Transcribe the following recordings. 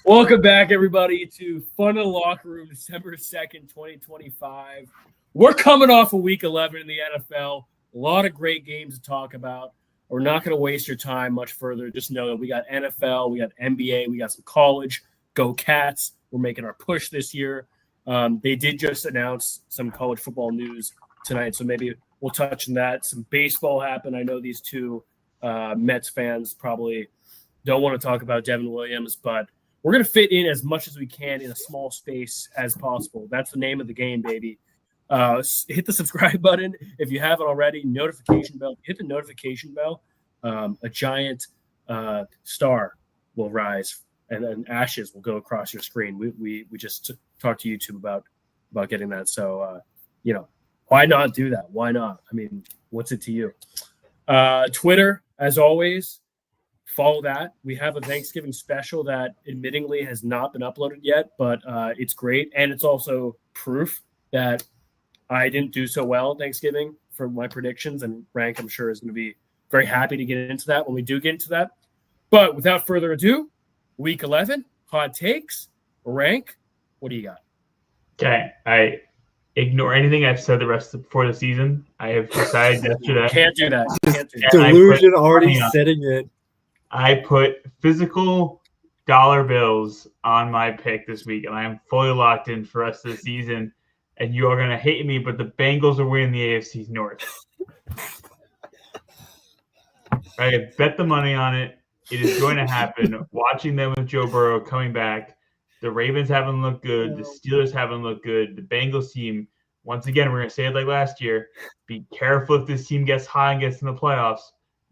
Welcome back, everybody, to Fun in the Locker Room, December 2nd, 2025. We're coming off of Week 11 in the NFL. A lot of great games to talk about. We're not going to waste your time much further. Just know that we got NFL, we got NBA, we got some college. Go Cats. We're making our push this year. They did just announce some college football news tonight, so maybe we'll touch on that. Some baseball happened. I know these two Mets fans probably don't want to talk about Devin Williams, but we're going to fit in as much as we can in a small space as possible. That's the name of the game, baby. Hit the subscribe button if you haven't already. Notification bell. Hit the notification bell. A giant star will rise, and ashes will go across your screen. We just talked to YouTube about getting that. So, why not do that? Why not? I mean, what's it to you? Twitter, as always. Follow that. We have a Thanksgiving special that admittingly has not been uploaded yet, but it's great. And it's also proof that I didn't do so well at Thanksgiving for my predictions. And Rank, I'm sure, is going to be very happy to get into that when we do get into that. But without further ado, Week 11, hot takes. Rank, what do you got? Okay. I ignore anything I've said before the season. I have decided yesterday. Can't do that. Delusion already setting in. I put physical dollar bills on my pick this week, and I am fully locked in for the rest of the season. And you are going to hate me, but the Bengals are winning the AFC North. I have bet the money on it. It is going to happen. Watching them with Joe Burrow coming back, the Ravens haven't looked good. The Steelers haven't looked good. The Bengals team, once again, we're going to say it like last year, be careful if this team gets high and gets in the playoffs.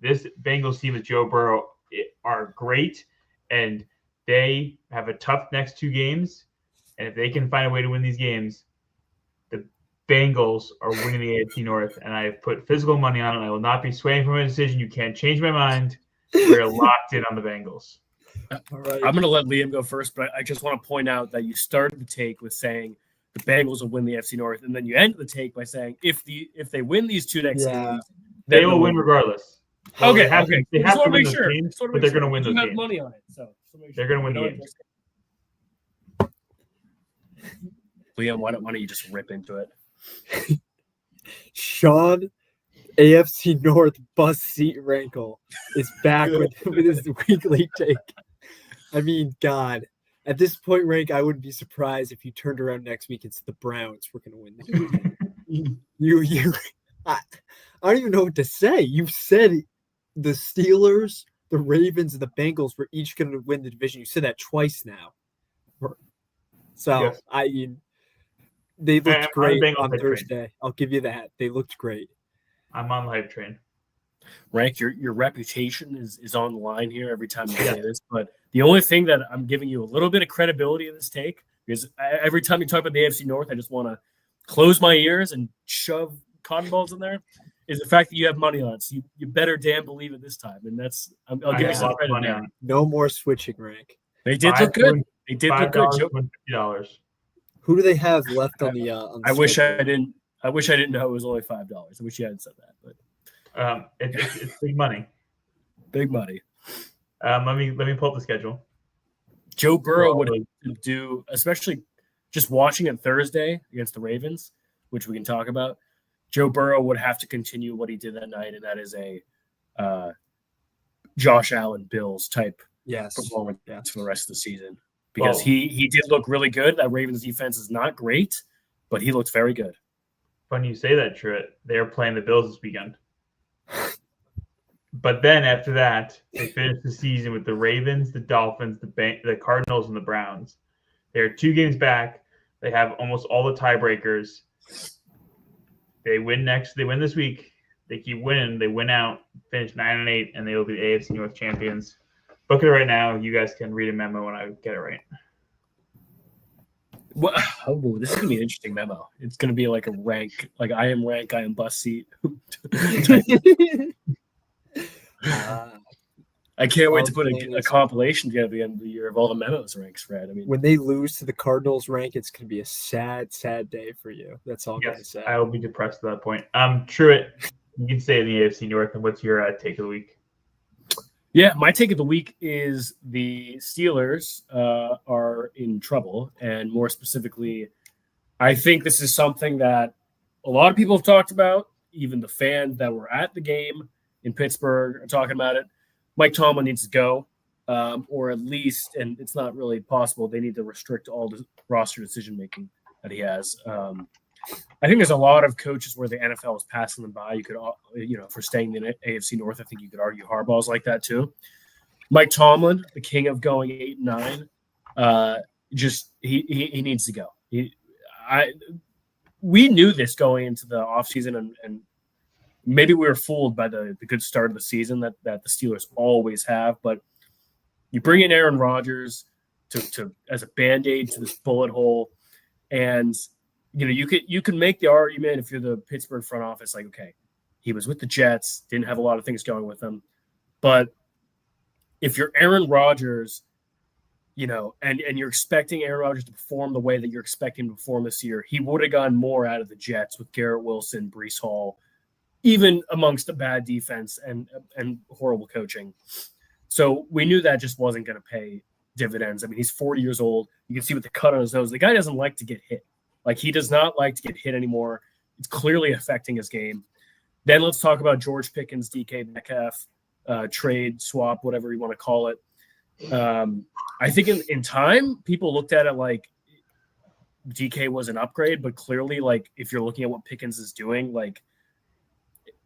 This Bengals team with Joe Burrow are great, and they have a tough next two games. And if they can find a way to win these games, the Bengals are winning the AFC North. And I have put physical money on it. I will not be swaying from a decision. You can't change my mind. We're locked in on the Bengals. All right. I'm going to let Liam go first, but I just want to point out that you started the take with saying the Bengals will win the AFC North, and then you ended the take by saying if they win these two next games, they will win regardless. Well, They have to win those games, but they're going to win those games. You have money on it, so they're going to win the games. Liam, why don't you just rip into it? Sean, AFC North bus seat rankle, is back with his weekly take. I mean, God, at this point, Rank, I wouldn't be surprised if you turned around next week. It's the Browns. We're going to win this. I don't even know what to say. You said the Steelers, the Ravens, and the Bengals were each going to win the division. You said that twice now. So, yes. They looked great on Thursday. Train. I'll give you that. They looked great. I'm on the hype train. Rank, your reputation is on the line here every time you say this. But the only thing that I'm giving you a little bit of credibility in this take, because every time you talk about the AFC North, I just want to close my ears and shove cotton balls in there, is the fact that you have money on it. So you better damn believe it this time. And that's I'll give you some credit on. No more switching, Rank. They did look good. They did look good. $50. Who do they have left on the I wish I didn't know it was only $5. I wish you hadn't said that. But it's big money. Big money. Let me pull up the schedule. Joe Burrow would do, especially just watching it Thursday against the Ravens, which we can talk about. Joe Burrow would have to continue what he did that night, and that is a Josh Allen Bills type performance for the rest of the season. Because he did look really good. That Ravens defense is not great, but he looked very good. Funny you say that, Truett. They're playing the Bills this weekend. But then after that, they finished the season with the Ravens, the Dolphins, the Cardinals, and the Browns. They're 2 games back. They have almost all the tiebreakers. They win this week. They keep winning. They win out, finish 9-8, and they will be the AFC North champions. Book it right now. You guys can read a memo when I get it right. Well, this is going to be an interesting memo. It's going to be like a rank, like I am rank, I am bus seat. I can't wait to put a compilation together at the end of the year of all the memos ranks, Fred. I mean, when they lose to the Cardinals rank, it's going to be a sad, sad day for you. That's all I'm going to say. I will be depressed at that point. Truett, you can stay in the AFC North, and what's your take of the week? Yeah, my take of the week is the Steelers are in trouble. And more specifically, I think this is something that a lot of people have talked about. Even the fans that were at the game in Pittsburgh are talking about it. Mike Tomlin needs to go, or at least, and it's not really possible, they need to restrict all the roster decision-making that he has. I think there's a lot of coaches where the NFL is passing them by. You could, for staying in the AFC North, I think you could argue Harbaugh's like that too. Mike Tomlin, the king of going 8-9, he needs to go. We knew this going into the offseason, and maybe we were fooled by the good start of the season that the Steelers always have. But you bring in Aaron Rodgers to as a Band-Aid to this bullet hole, and you can make the argument if you're the Pittsburgh front office, like, okay, he was with the Jets, didn't have a lot of things going with him. But if you're Aaron Rodgers, and you're expecting Aaron Rodgers to perform the way that you're expecting him to perform this year, he would have gotten more out of the Jets with Garrett Wilson, Breece Hall, even amongst the bad defense and horrible coaching. So we knew that just wasn't going to pay dividends. I mean, he's 40 years old. You can see with the cut on his nose, the guy doesn't like to get hit. Like, he does not like to get hit anymore. It's clearly affecting his game. Then let's talk about George Pickens, DK Metcalf, trade, swap, whatever you want to call it. I think in time, people looked at it like DK was an upgrade, but clearly, like, if you're looking at what Pickens is doing, like,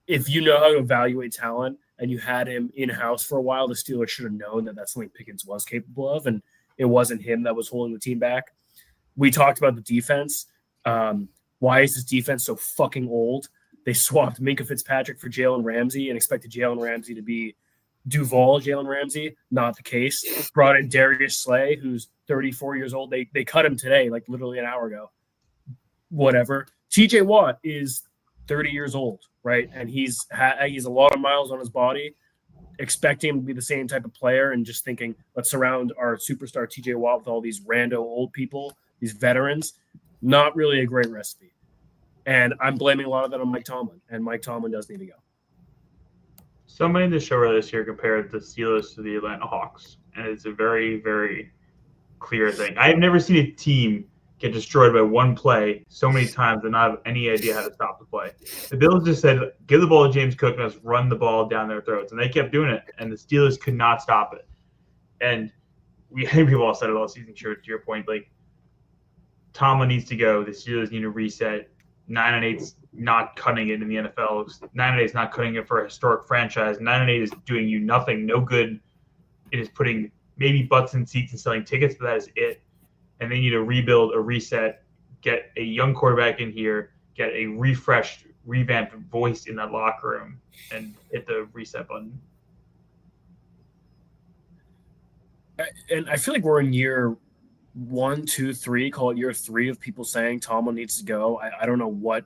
if you know how to evaluate talent and you had him in-house for a while, the Steelers should have known that that's something Pickens was capable of, and it wasn't him that was holding the team back. We talked about the defense. Why is this defense so fucking old? They swapped Minkah Fitzpatrick for Jalen Ramsey and expected Jalen Ramsey to be Duval Jalen Ramsey. Not the case. Brought in Darius Slay, who's 34 years old. They cut him today, like literally an hour ago. Whatever. TJ Watt is 30 years old, right? And he's a lot of miles on his body. Expecting him to be the same type of player and just thinking, let's surround our superstar TJ Watt with all these rando old people, these veterans. Not really a great recipe. And I'm blaming a lot of that on Mike Tomlin, and Mike Tomlin does need to go. Somebody in the show earlier this year compared the Steelers to the Atlanta Hawks, and it's a very, very clear thing. I've never seen a team get destroyed by one play so many times and not have any idea how to stop the play. The Bills just said, give the ball to James Cook and let's run the ball down their throats, and they kept doing it, and the Steelers could not stop it. And I think people all said it all season, sure, to your point, like, Tomlin needs to go. The Steelers need to reset. 9-8's not cutting it in the NFL. 9-8 is not cutting it for a historic franchise. 9-8 is doing you nothing, no good. It is putting maybe butts in seats and selling tickets, but that is it. And they need to rebuild, a reset, get a young quarterback in here, get a refreshed, revamped voice in that locker room, and hit the reset button. And I feel like we're in year 1, 2, 3, call it year 3 of people saying Tomlin needs to go. I don't know what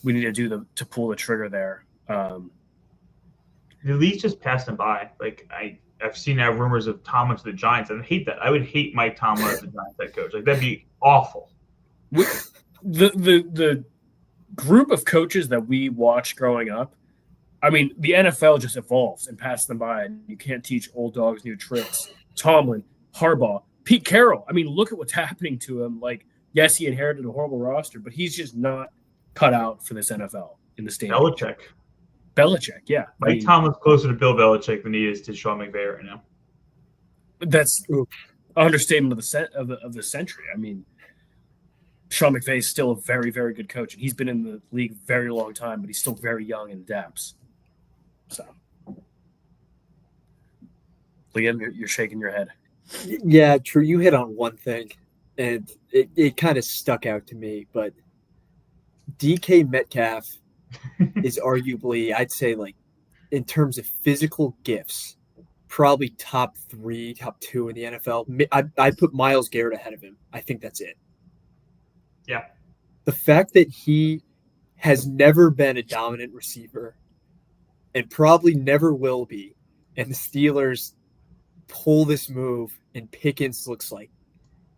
we need to do to pull the trigger there. The league just passed him by. Like, I've seen now rumors of Tomlin to the Giants, and I hate that. I would hate Mike Tomlin as the Giants head coach. Like, that'd be awful. The group of coaches that we watched growing up, I mean, the NFL just evolves and passes them by. And you can't teach old dogs new tricks. Tomlin, Harbaugh, Pete Carroll. I mean, look at what's happening to him. Like, yes, he inherited a horrible roster, but he's just not cut out for this NFL in the state. Belichick, yeah. Mike Tomlin's closer to Bill Belichick than he is to Sean McVay right now. That's an understatement of the century. I mean, Sean McVay is still a very, very good coach, and he's been in the league a very long time, but he's still very young and adapts. So, Liam, you're shaking your head. Yeah, true. You hit on one thing, and it kind of stuck out to me, but DK Metcalf is arguably, I'd say, like, in terms of physical gifts, probably top 3, top 2 in the NFL. I put Myles Garrett ahead of him. I think that's it. Yeah. The fact that he has never been a dominant receiver and probably never will be, and the Steelers pull this move and Pickens looks like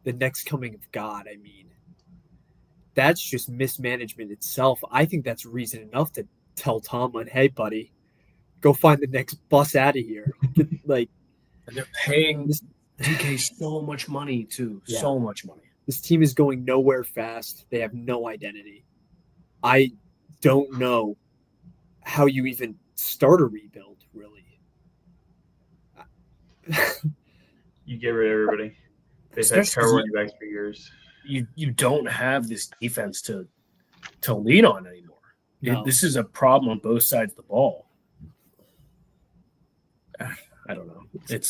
the next coming of God, I mean, that's just mismanagement itself. I think that's reason enough to tell Tomlin, hey, buddy, Go find the next bus out of here. Like, And they're paying DK so much money too. Yeah. So much money. this team is going nowhere fast. They have no identity. I don't know how you even start a rebuild, really. You get rid of everybody. They've had Especially- terrible running backs for years. You don't have this defense to lean on anymore. No. This is a problem on both sides of the ball. I don't know. It's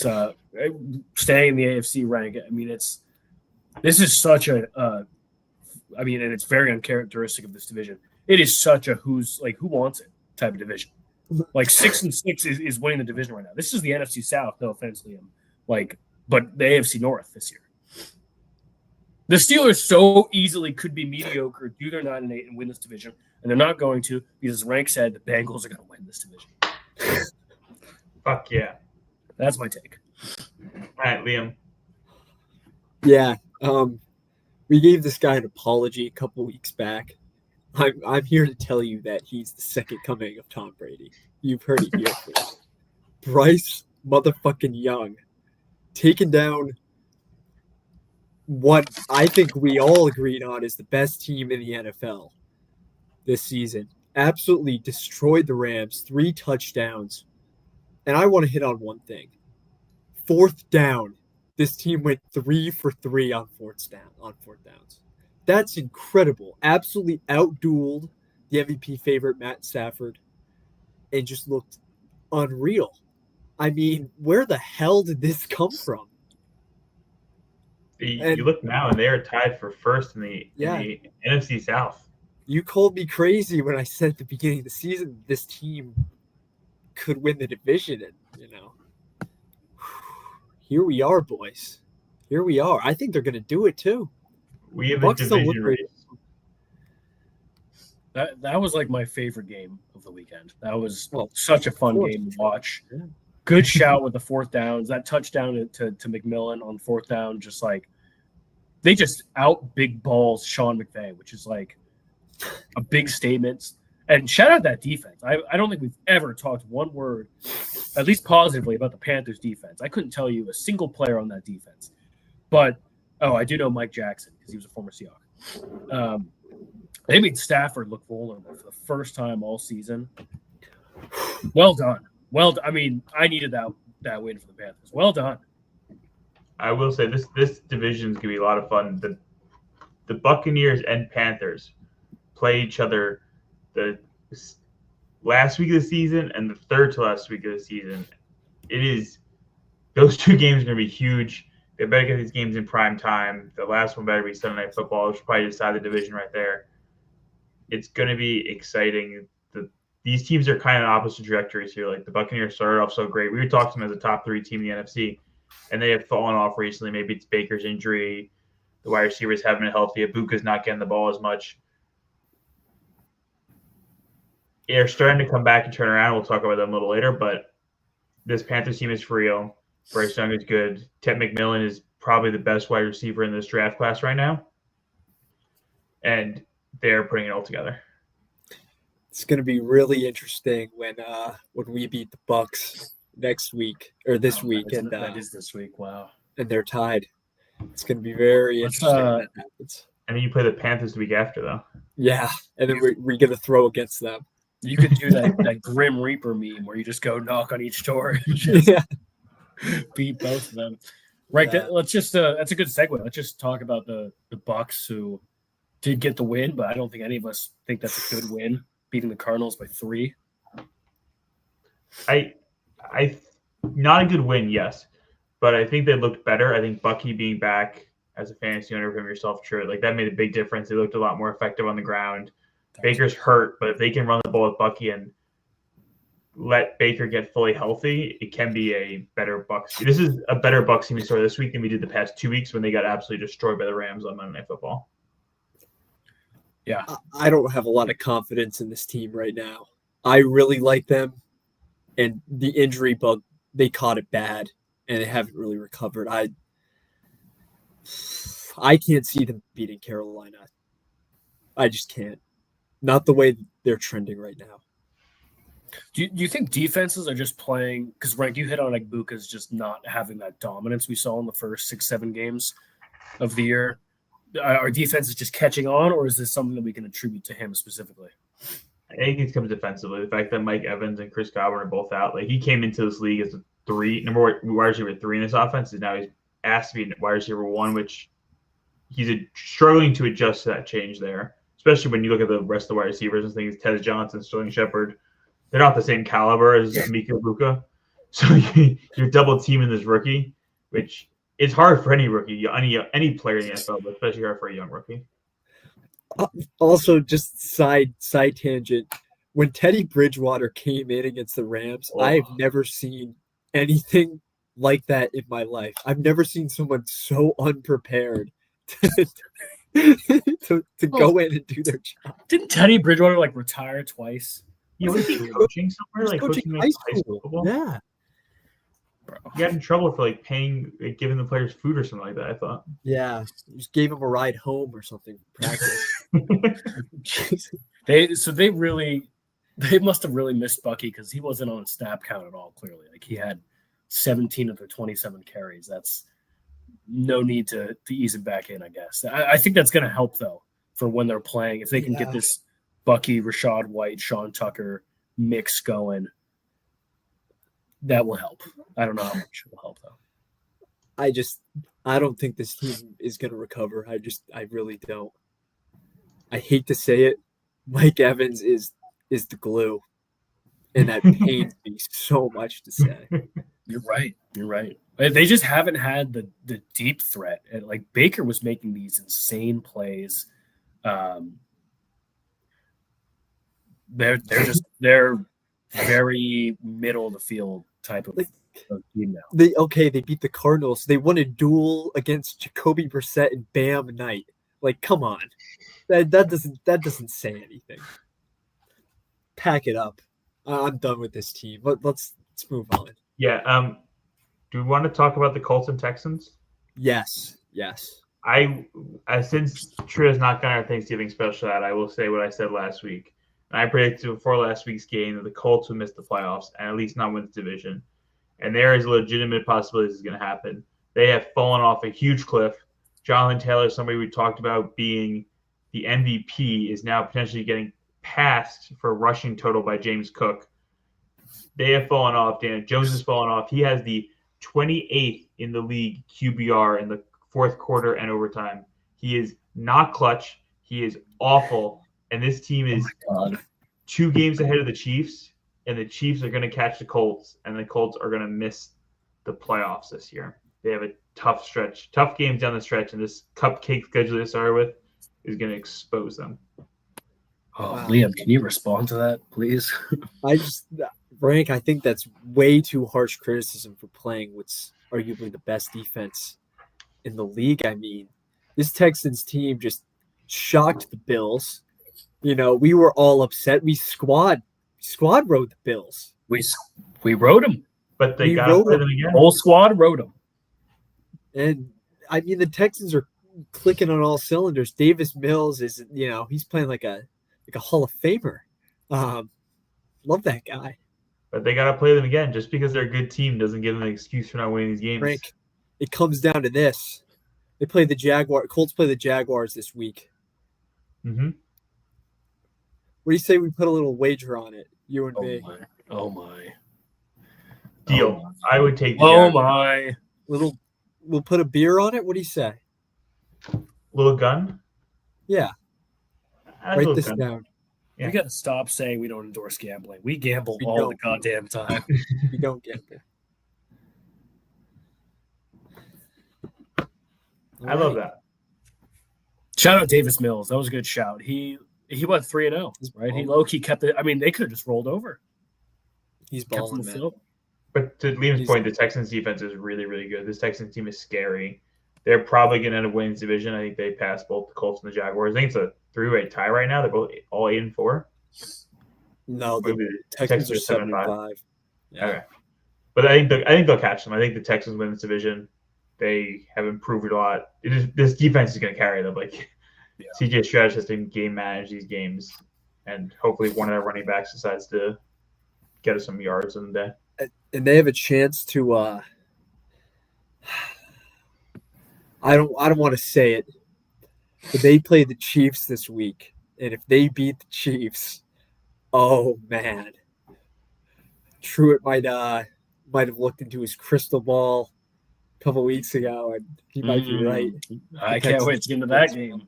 staying in the AFC rank. I mean, this is such a I mean, and it's very uncharacteristic of this division. It is such a who wants it type of division. Like 6-6 is winning the division right now. This is the NFC South, no offense, Liam. But the AFC North this year. The Steelers so easily could be mediocre, do their 9-8 and win this division, and they're not going to because Rank said the Bengals are going to win this division. Fuck yeah. That's my take. All right, Liam. Yeah. We gave this guy an apology a couple weeks back. I'm here to tell you that he's the second coming of Tom Brady. You've heard it here first. Bryce motherfucking Young taking down what I think we all agreed on is the best team in the NFL this season. Absolutely destroyed the Rams, 3 touchdowns. And I want to hit on one thing. 4th down. This team went 3 for 3 on fourth downs. That's incredible. Absolutely outdueled the MVP favorite Matt Stafford and just looked unreal. I mean, where the hell did this come from? You look now, and they are tied for first in the NFC South. You called me crazy when I said at the beginning of the season this team could win the division, and here we are, boys. Here we are. I think they're going to do it too. We have Bucks a don't division look race. That was like my favorite game of the weekend. That was such a fun game to watch. Yeah. Good shout with the 4th downs. That touchdown to McMillan on 4th down, just like they just out big balls Sean McVay, which is like a big statement. And shout out that defense. I don't think we've ever talked one word, at least positively, about the Panthers defense. I couldn't tell you a single player on that defense. But, I do know Mike Jackson because he was a former Seahawk. They made Stafford look vulnerable for the first time all season. Well done. I mean, I needed that win for the Panthers. Well done. I will say this division is going to be a lot of fun. The Buccaneers and Panthers play each other the last week of the season and the third to last week of the season. Those 2 games are going to be huge. They better get these games in prime time. The last one better be Sunday Night Football, which will probably decide the division right there. It's going to be exciting. These teams are kind of opposite trajectories here. Like the Buccaneers started off so great. We were talking them as a top 3 team in the NFC, and they have fallen off recently. Maybe it's Baker's injury. The wide receivers haven't been healthy. Ibuka's not getting the ball as much. They're starting to come back and turn around. We'll talk about them a little later, but this Panthers team is for real. Bryce Young is good. Ted McMillan is probably the best wide receiver in this draft class right now. And they're putting it all together. It's going to be really interesting when we beat the Bucks next week or this week, and that is this week. Wow, and they're tied. It's going to be very interesting when that happens. And then you play the Panthers the week after, though. Yeah, and then we're going to throw against them. You could do that Grim Reaper meme where you just go knock on each door and just beat both of them. Right. Yeah. Let's just that's a good segue. Let's just talk about the Bucks who did get the win, but I don't think any of us think that's a good win, beating the Cardinals by 3. I not a good win, yes, but I think they looked better. I think Bucky being back as a fantasy owner from yourself, sure, like that made a big difference. They looked a lot more effective on the ground. Baker's hurt, but if they can run the ball with Bucky and let Baker get fully healthy, it can be a better Bucks. This is a better Bucks team we saw this week than we did the past 2 weeks when they got absolutely destroyed by the Rams on Monday Night Football. Yeah, I don't have a lot of confidence in this team right now. I really like them, and the injury bug, they caught it bad, and they haven't really recovered. I can't see them beating Carolina. I just can't. Not the way they're trending right now. Do you think defenses are just playing because Rank, you hit on like Buka's just not having that dominance we saw in the first 6-7 games of the year? Are defenses just catching on, or is this something that we can attribute to him specifically? I think it comes defensively. The fact that Mike Evans and Chris Godwin are both out, like he came into this league as a number wide receiver 3 in this offense, and now he's asked to be wide receiver 1, which he's struggling to adjust to that change there. Especially when you look at the rest of the wide receivers and things, Tez Johnson, Sterling Shepard, they're not the same caliber as Mika Buka. So you're double teaming this rookie, which is hard for any rookie, any player in the NFL, but especially hard for a young rookie. Also, just side tangent. When Teddy Bridgewater came in against the Rams, I've never seen anything like that in my life. I've never seen someone so unprepared to go in and do their job. Didn't Teddy Bridgewater like retire twice? Yeah, was he coaching somewhere? Like coaching like, high school football? Yeah. Bro. He got in trouble for like giving the players food or something like that, I thought. Yeah. Just gave him a ride home or something for practice. They must have really missed Bucky because he wasn't on snap count at all, clearly. Like he had 17 of the 27 carries. That's no need to ease it back in, I guess. I think that's going to help, though, for when they're playing. If they can get this Bucky, Rashad White, Sean Tucker mix going, that will help. I don't know how much it will help, though. I don't think this team is going to recover. I really don't. I hate to say it. Mike Evans is the glue. And that pains me so much to say. You're right. They just haven't had the deep threat. And like Baker was making these insane plays. They're very middle of the field type of team now. They beat the Cardinals. They won a duel against Jacoby Brissett and Bam Knight. Like, come on. That doesn't say anything. Pack it up. I'm done with this team. Let's move on. Yeah. Do we want to talk about the Colts and Texans? Yes. I since Tria's not got our Thanksgiving special out, I will say what I said last week. I predicted before last week's game that the Colts would miss the playoffs and at least not win the division. And there is a legitimate possibility this is going to happen. They have fallen off a huge cliff. Jonathan Taylor, somebody we talked about being the MVP, is now potentially getting passed for rushing total by James Cook. They have fallen off. Daniel Jones has fallen off. He has the 28th in the league QBR in the fourth quarter and overtime. He is not clutch. He is awful. And this team is 2 games ahead of the Chiefs, and the Chiefs are going to catch the Colts, and the Colts are going to miss the playoffs this year. They have a tough games down the stretch, and this cupcake schedule they started with is going to expose them. Oh, wow. Liam, can you respond to that, please? Frank, I think that's way too harsh criticism for playing what's arguably the best defense in the league. I mean, this Texans team just shocked the Bills. You know, we were all upset. We squad rode the Bills. We rode them. But they got to play them again. Whole squad rode them. And, I mean, the Texans are clicking on all cylinders. Davis Mills is, he's playing like a Hall of Famer. Love that guy. But they got to play them again. Just because they're a good team doesn't give them an excuse for not winning these games. Frank, it comes down to this. They play the Jaguars. Colts play the Jaguars this week. Mm-hmm. What do you say we put a little wager on it, you and me? Oh my. Deal. I would take the Jaguars. We'll put a beer on it. What do you say? Little gun? Yeah. Write this down. Yeah. We got to stop saying we don't endorse gambling. We gamble all the goddamn time. We don't gamble. I love that. Shout out Davis Mills. That was a good shout. He went 3-0, right? He low-key kept it. I mean, they could have just rolled over. He's balling, man. But to Liam's point, the Texans defense is really, really good. This Texans team is scary. They're probably going to end up winning this division. I think they passed both the Colts and the Jaguars. I think it's a 3-way tie right now. They're both all 8-4. No, the Texans are 7-5. Yeah. Okay. But I think they'll catch them. I think the Texans win this division. They have improved a lot. This defense is going to carry them. CJ Stroud has to game manage these games, and hopefully one of their running backs decides to get us some yards in the day. And they have a chance to. I don't want to say it, but they play the Chiefs this week, and if they beat the Chiefs, oh man, Truitt might have looked into his crystal ball a couple weeks ago, and he might be right. I can't wait to get into that game.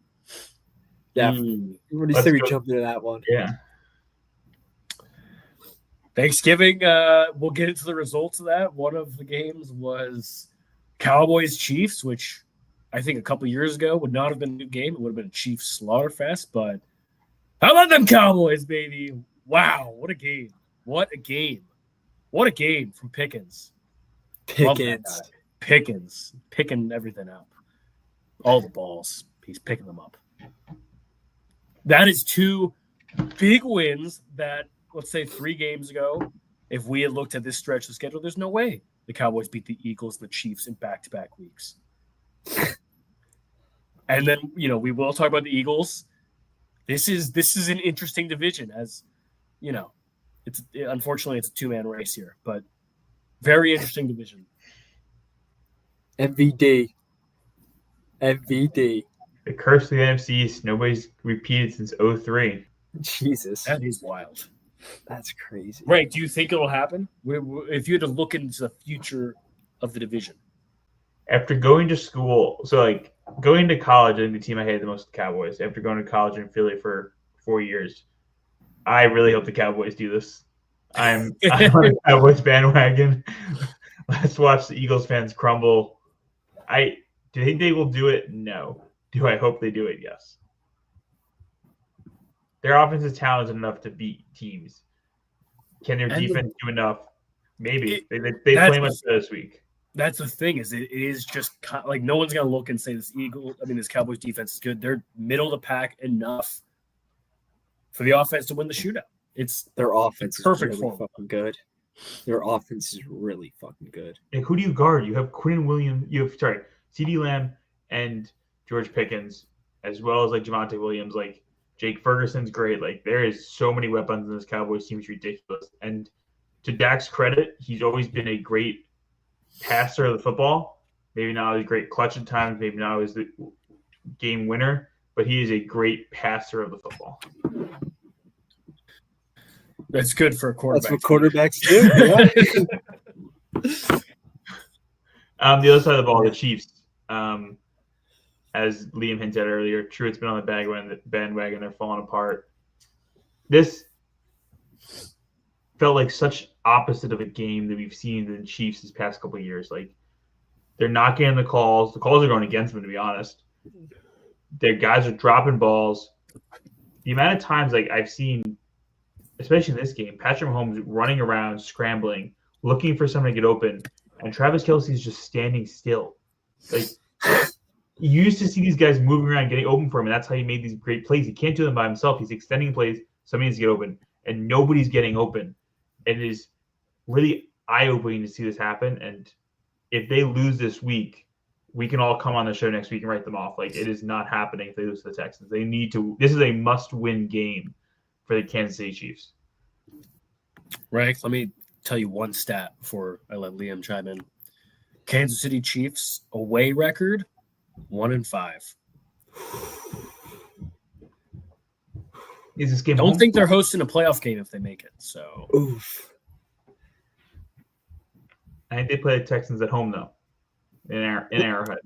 Yeah, what do you Let's say we go. jump into that one? Yeah. Thanksgiving, we'll get into the results of that. One of the games was Cowboys-Chiefs, which I think a couple years ago would not have been a good game. It would have been a Chiefs slaughterfest, but how about them Cowboys, baby? Wow, what a game. What a game. What a game from Pickens. Love that Pickens. guy. Pickens. Picking everything up. All the balls. He's picking them up. That is two big wins that, let's say 3 games ago, if we had looked at this stretch of schedule, there's no way the Cowboys beat the Eagles and the Chiefs in back-to-back weeks. And then, we will talk about the Eagles. This is an interesting division, as unfortunately it's a 2-man race here, but very interesting division. MVD. The curse of the NFC East. Nobody's repeated since 2003. Jesus, That is wild. that's crazy. Right. Do you think it'll happen? If you had to look into the future of the division. After going to school, going to college, I think the team I hated the most was the Cowboys. After going to college in Philly for 4 years, I really hope the Cowboys do this. I'm on the Cowboys bandwagon. Let's watch the Eagles fans crumble. Do you think they will do it? No. Do I hope they do it? Yes. Their offensive talent is enough to beat teams. Can their defense do enough? Maybe. They play much this week. That's the thing, is it is just like no one's gonna look and say this Cowboys defense is good. They're middle of the pack enough for the offense to win the shootout. It's Their offense is perfect really form. fucking good. Their offense is really fucking good. And who do you guard? You have Quinn Williams. CeeDee Lamb and George Pickens, as well as Javonte Williams. Jake Ferguson's great. There is so many weapons in this Cowboys team. It's ridiculous. And to Dak's credit, he's always been a great passer of the football. Maybe not always great clutch at times. Maybe not always the game winner, but he is a great passer of the football. That's good for a quarterback. That's what quarterbacks do. Yeah. The other side of the ball, the Chiefs. As Liam hinted earlier, Truitt's been on the bandwagon. They're falling apart. This felt like such opposite of a game that we've seen the Chiefs these past couple of years. They're not getting the calls. The calls are going against them, to be honest. Their guys are dropping balls. The amount of times I've seen, especially in this game, Patrick Mahomes running around, scrambling, looking for someone to get open, and Travis Kelce's just standing still. You used to see these guys moving around, getting open for him, and that's how he made these great plays. He can't do them by himself. He's extending plays. Somebody needs to get open, and nobody's getting open. It is really eye-opening to see this happen. And if they lose this week, we can all come on the show next week and write them off. It is not happening if they lose to the Texans. They need to. This is a must-win game for the Kansas City Chiefs. Right. Let me tell you one stat before I let Liam chime in. Kansas City Chiefs away record 1-5. Is this game? Don't think they're hosting a playoff game if they make it. So Oof. I think they play the Texans at home though, in Arrowhead.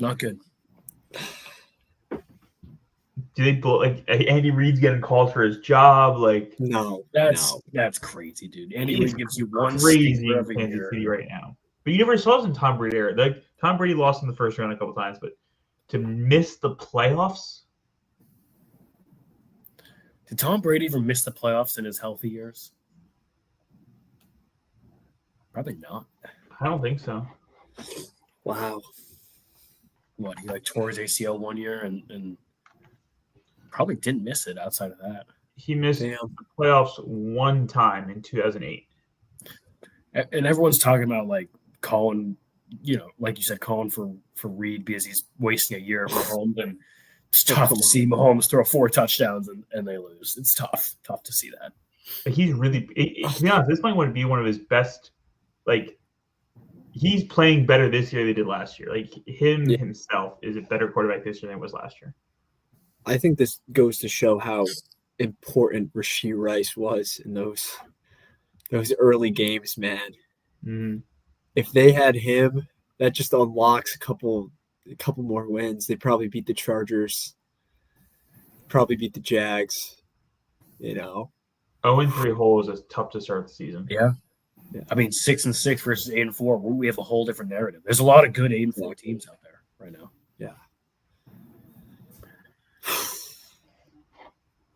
not good. Do they blow, Andy Reid's getting called for his job? No. That's crazy, dude. Andy Reid gives you one crazy seat for in every Kansas year. City right now. But you never saw this in Tom Brady era. Tom Brady lost in the first round a couple times, but to miss the playoffs? Did Tom Brady ever miss the playoffs in his healthy years? Probably not. I don't think so. Wow. What, he tore his ACL one year and probably didn't miss it outside of that. He missed the playoffs one time in 2008. And everyone's talking about calling, like you said, calling for Reid because he's wasting a year for home. And It's tough to see Mahomes throw 4 touchdowns and they lose. It's tough to see that. He's really, to be honest, this might want to be one of his best. Like, he's playing better this year than he did last year. Like, himself is a better quarterback this year than he was last year. I think this goes to show how important Rashee Rice was in those early games, man. Mm-hmm. If they had him, that just unlocks a couple more wins. They'd probably beat the Chargers, probably beat the Jags, 0-3 holes is tough to start the season. Yeah. I mean, 6-6 versus 8-4. We have a whole different narrative. There's a lot of good 8-4 teams out there right now. Yeah.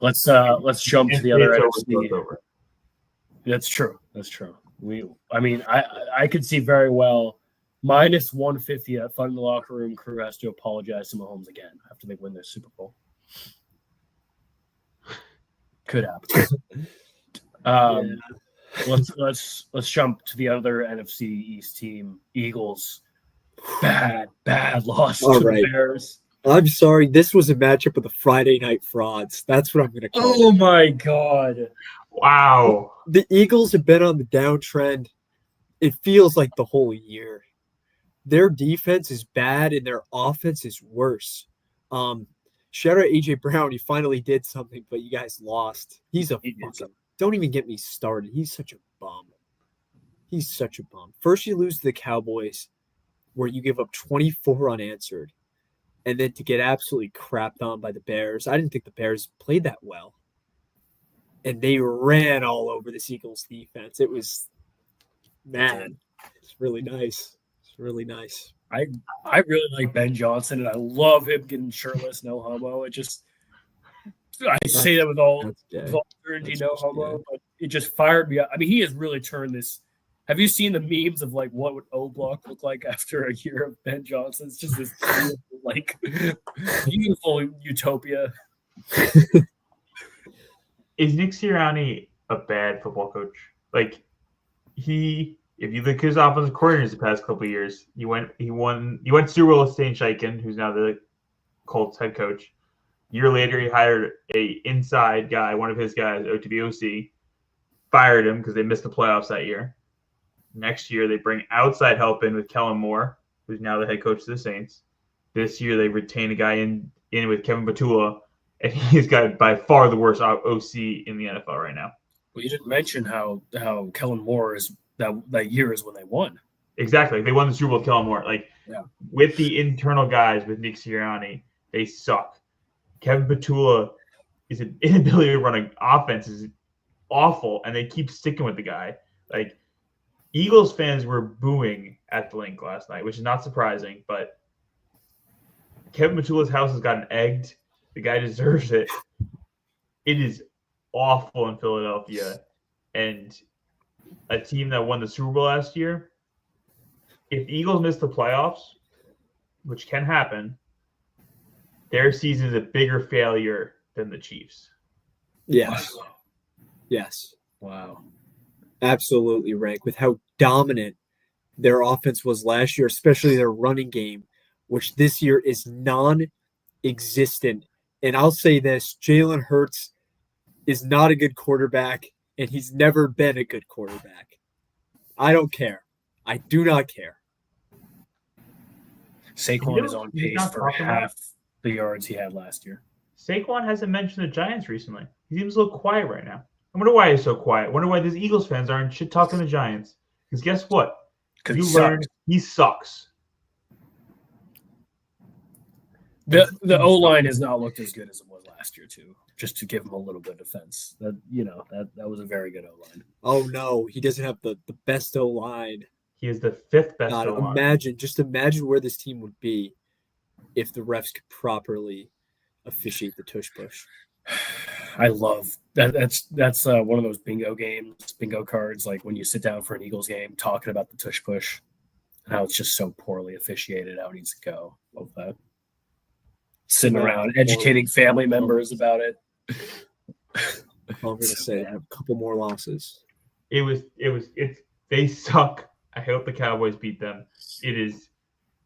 Let's jump to the other NFC. That's true. I could see very well minus 150 at Fun in the Locker Room crew has to apologize to Mahomes again after they win their Super Bowl. Could happen. Let's jump to the other NFC East team, Eagles. Bad loss to the Bears. I'm sorry. This was a matchup of the Friday Night Frauds. That's what I'm going to call it. Oh, my God. Wow. The Eagles have been on the downtrend. It feels like the whole year. Their defense is bad and their offense is worse. Shout out A.J. Brown. He finally did something, but you guys lost. Don't even get me started. He's such a bum. First, you lose to the Cowboys, where you give up 24 unanswered, and then to get absolutely crapped on by the Bears. I didn't think the Bears played that well. And they ran all over this Eagles defense. It was, man, it's really nice. I really like Ben Johnson, and I love him getting shirtless, no homo. I say that with all certainty, no homo, but it just fired me up. I mean, he has really turned this. Have you seen the memes of like what would O-Block look like after a year of Ben Johnson? It's just this beautiful utopia. Is Nick Sirianni a bad football coach? Like, if you look at his offensive coordinators the past couple of years, he went Super Bowl with Shane Steichen, who's now the Colts head coach. A year later, he hired a inside guy, one of his guys, OTBOC, fired him because they missed the playoffs that year. Next year, they bring outside help in with Kellen Moore, who's now the head coach of the Saints. This year, they retain a guy in with Kevin Patula, and he's got by far the worst OC in the NFL right now. Well, you didn't mention how Kellen Moore is that year is when they won. Exactly. They won the Super Bowl with Kellen Moore. With the internal guys, with Nick Sirianni, they suck. Kevin Patula is an inability to run an offense is awful, and they keep sticking with the guy. Like, Eagles fans were booing at the link last night, which is not surprising, but Kevin Patula's house has gotten egged. The guy deserves it. It is awful in Philadelphia. And a team that won the Super Bowl last year, if Eagles miss the playoffs, which can happen, their season is a bigger failure than the Chiefs. Yes. Wow. Yes. Wow. Absolutely, Rank. With how dominant their offense was last year, especially their running game, which this year is non-existent. And I'll say this, Jalen Hurts is not a good quarterback, and he's never been a good quarterback. I don't care. I do not care. Saquon is on pace for half the yards he had last year. Saquon hasn't mentioned the Giants recently. He seems a little quiet right now. I wonder why he's so quiet. I wonder why these Eagles fans aren't shit talking the Giants. Because guess what? You learned he sucks. The O-line has not looked as good as it was last year, too. Just to give him a little bit of defense. That was a very good O-line. Oh, no. He doesn't have the best O-line. He is the fifth best O-line. Imagine where this team would be if the refs could properly officiate the tush push. I love that. That's one of those bingo cards, like when you sit down for an Eagles game talking about the tush push and how it's just so poorly officiated, how it needs to go. Love that. Sitting around educating family members about it. I'm going to say have a couple more losses. They suck. I hope the Cowboys beat them. It is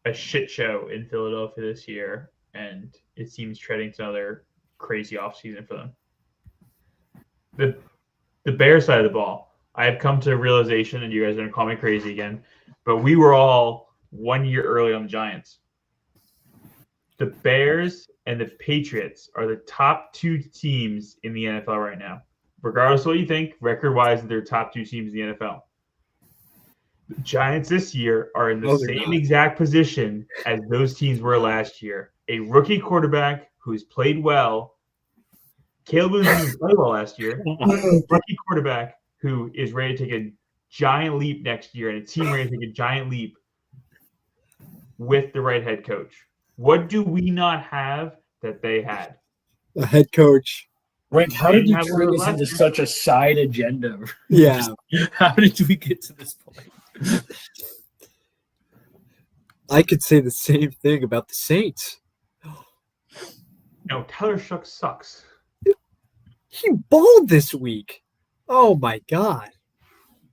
a shit show in Philadelphia this year. and it seems treading to another crazy offseason for them. The Bears side of the ball, I have come to a realization, and you guys are going to call me crazy again, but we were all 1 year early on the Giants. The Bears and the Patriots are the top two teams in the NFL right now. Regardless of what you think, record-wise, they're top two teams in the NFL. The Giants this year are in the same exact position as those teams were last year. A rookie quarterback who's played well. Caleb Williams didn't play well last year. Rookie quarterback who is ready to take a giant leap next year, and a team ready to take a giant leap with the right head coach. What do we not have that they had? A head coach. Wait, how did you turn this into such a side agenda? Yeah. How did we get to this point? I could say the same thing about the Saints. No, Tyler Shough sucks. He balled this week. Oh my God.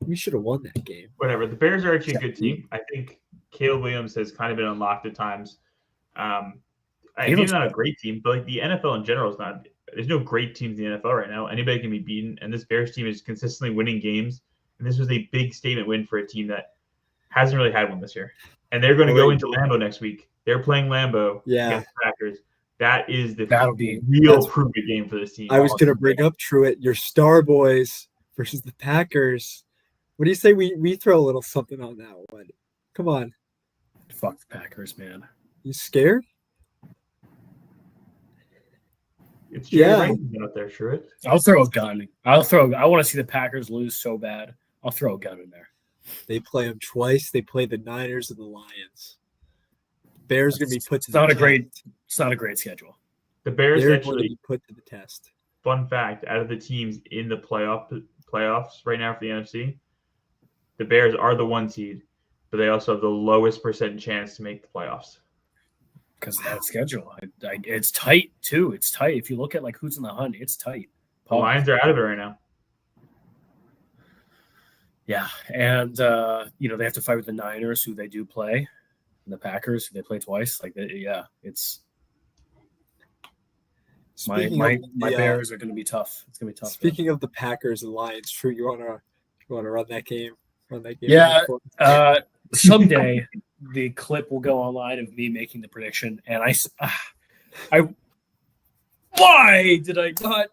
We should have won that game. Whatever. The Bears are actually a good team. I think Caleb Williams has kind of been unlocked at times. He's not a great team, but like the NFL in general is not. There's no great teams in the NFL right now. Anybody can be beaten, and this Bears team is consistently winning games. And this was a big statement win for a team that hasn't really had one this year. And they're going to go into Lambeau next week. They're playing Lambeau against the Packers. That is the real prove-it game for this team. I was going to bring up Truitt, your Star Boys versus the Packers. What do you say we throw a little something on that one? Come on. Fuck the Packers, man. You scared? It's out there, Truitt. I'll throw a gun. I want to see the Packers lose so bad. I'll throw a gun in there. They play them twice. They play the Niners and the Lions. Bears going to be put to the test. It's not a great schedule. The Bears They're actually going to be put to the test. Fun fact, out of the teams in the playoffs right now for the NFC, the Bears are the 1 seed, but they also have the lowest percent chance to make the playoffs. Because of that schedule. It's tight, too. It's tight. If you look at like who's in the hunt, it's tight. The Lions are out of it right now. Yeah, and they have to fight with the Niners, who they do play, and the Packers, who they play twice. It's my Bears are going to be tough. It's going to be tough. Speaking of the Packers and Lions, True, you want to run that game? Yeah. Someday the clip will go online of me making the prediction, and why did I not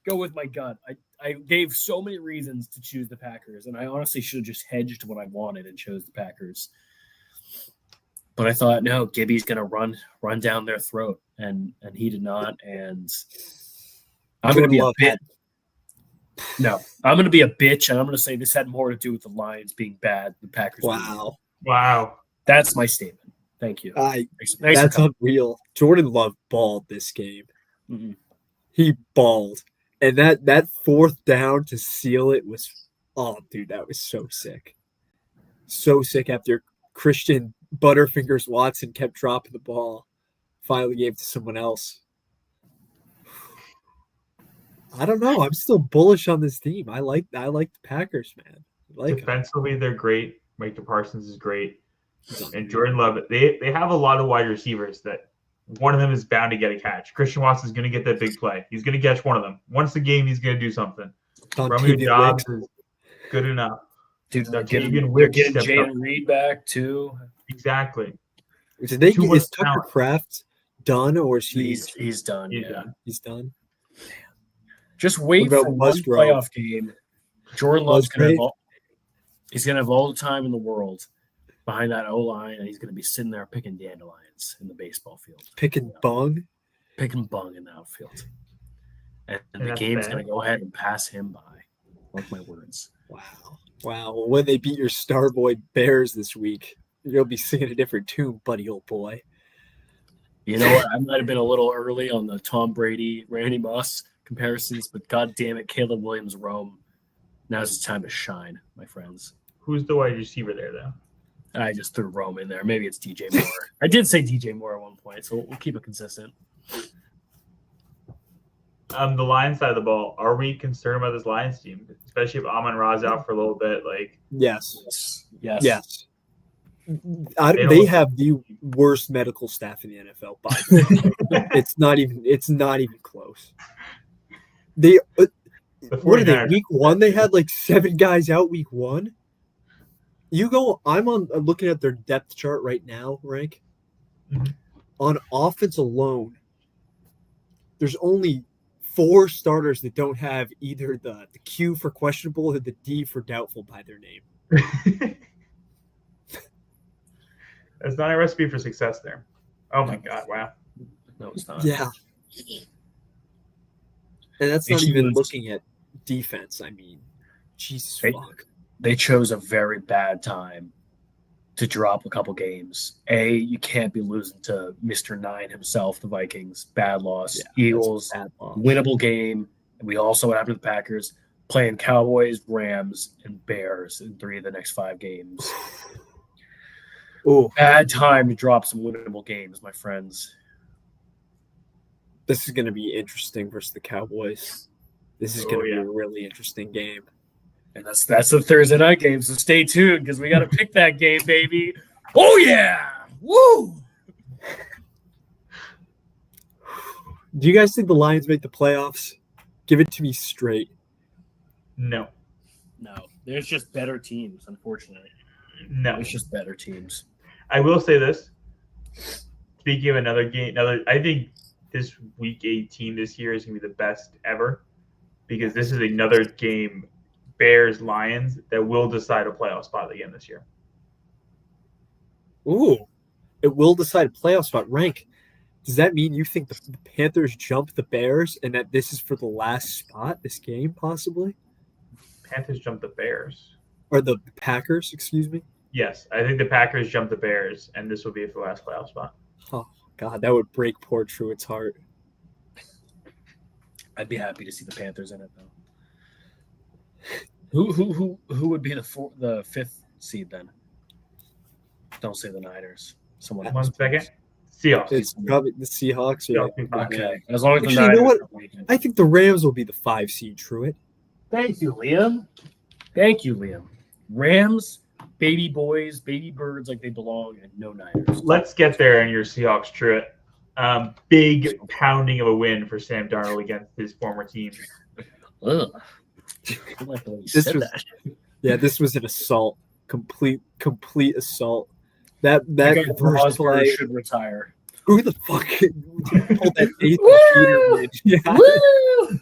go with my gut? I gave so many reasons to choose the Packers, and I honestly should have just hedged what I wanted and chose the Packers. But I thought, no, Gibby's going to run down their throat, and he did not. And I'm going to be a bitch. No, I'm going to be a bitch, and I'm going to say this had more to do with the Lions being bad. The Packers. Wow. That's my statement. Thank you. That's unreal. Jordan Love balled this game. Mm-hmm. He balled. And that fourth down to seal it was, dude, that was so sick. So sick after Christian Butterfingers Watson kept dropping the ball. Finally gave it to someone else. I don't know. I'm still bullish on this team. I like the Packers, man. Defensively, they're great. Micah Parsons is great. And Jordan Love, they have a lot of wide receivers that one of them is bound to get a catch. Christian Watson is going to get that big play. He's going to catch one of them. Once a game, he's going to do something. Romeo Doubs is good enough. Dude, they're getting Jalen Reed back, too. Exactly. Is Tucker Kraft done, or is he's done? He's done. Just wait for one playoff game. Jordan Love's going to have all the time in the world behind that O-line, and he's going to be sitting there picking dandelions in the baseball field. Picking bung in the outfield. And the game's going to go ahead and pass him by. Mark my words. Wow. Well, when they beat your star boy Bears this week, you'll be singing a different tune, buddy, old boy. You know what? I might have been a little early on the Tom Brady, Randy Moss comparisons, but God damn it, Caleb Williams, Rome. Now's the time to shine, my friends. Who's the wide receiver there, though? I just threw Rome in there. Maybe it's DJ Moore. I did say DJ Moore at one point, so we'll keep it consistent. The Lions side of the ball, are we concerned about this Lions team, especially if Amon-Ra's out for a little bit? Yes. They have the worst medical staff in the NFL. By the way. It's not even close. They what are they? 49ers. Week 1, they had like 7 guys out. Week 1. I'm looking at their depth chart right now, Rank. Mhm. On offense alone, there's only 4 starters that don't have either the Q for questionable or the D for doubtful by their name. That's not a recipe for success there. Oh my God! Wow. No, it's not. Yeah. And that's They not even choose- looking at defense. I mean, Jesus They- fuck. They chose a very bad time to drop a couple games. You can't be losing to Mr. 9 himself, the Vikings. Bad loss. Yeah, Eagles, that's a bad loss. winnable game. And we also went after the Packers, playing Cowboys, Rams, and Bears in 3 of the next 5 games. Oh, Bad time to drop some winnable games, my friends. this is going to be interesting versus the Cowboys. This is Oh, going to yeah. be a really interesting game. And that's the Thursday night game, so stay tuned because we got to pick that game, baby. Oh, yeah. Woo. Do you guys think the Lions make the playoffs? Give it to me straight. No. No, there's just better teams, unfortunately. No. It's just better teams. I will say this. Speaking of another game, I think this week 18 this year is going to be the best ever because this is another game, Bears Lions, that will decide a playoff spot again this year. Ooh, it will decide a playoff spot. Rank, does that mean you think the Panthers jump the Bears and that this is for the last spot, this game, possibly? Panthers jump the Bears. Or the Packers, excuse me? Yes, I think the Packers jump the Bears, and this will be for the last playoff spot. Oh, God, that would break poor Truett's heart. I'd be happy to see the Panthers in it, though. Who would be the 5th seed then? Don't say the Niners. Someone else. 1 second. Seahawks. It's probably the Seahawks. Yeah. Seahawks be fine. Okay. As long as the Actually, you know Niners. what? I think the Rams will be the 5 seed, Truett. Thank you, Liam. Thank you, Liam. Rams, baby boys, baby birds like they belong, and no Niners. Let's get there in your Seahawks, Truett. Big pounding of a win for Sam Darnold against his former team. Ugh. I like the way you This said was- that. Yeah, this was an assault. Complete assault. That That guy first Rosberg play. should retire. Who the fuck pulled that eighth Woo! Peterman? Yeah. Woo!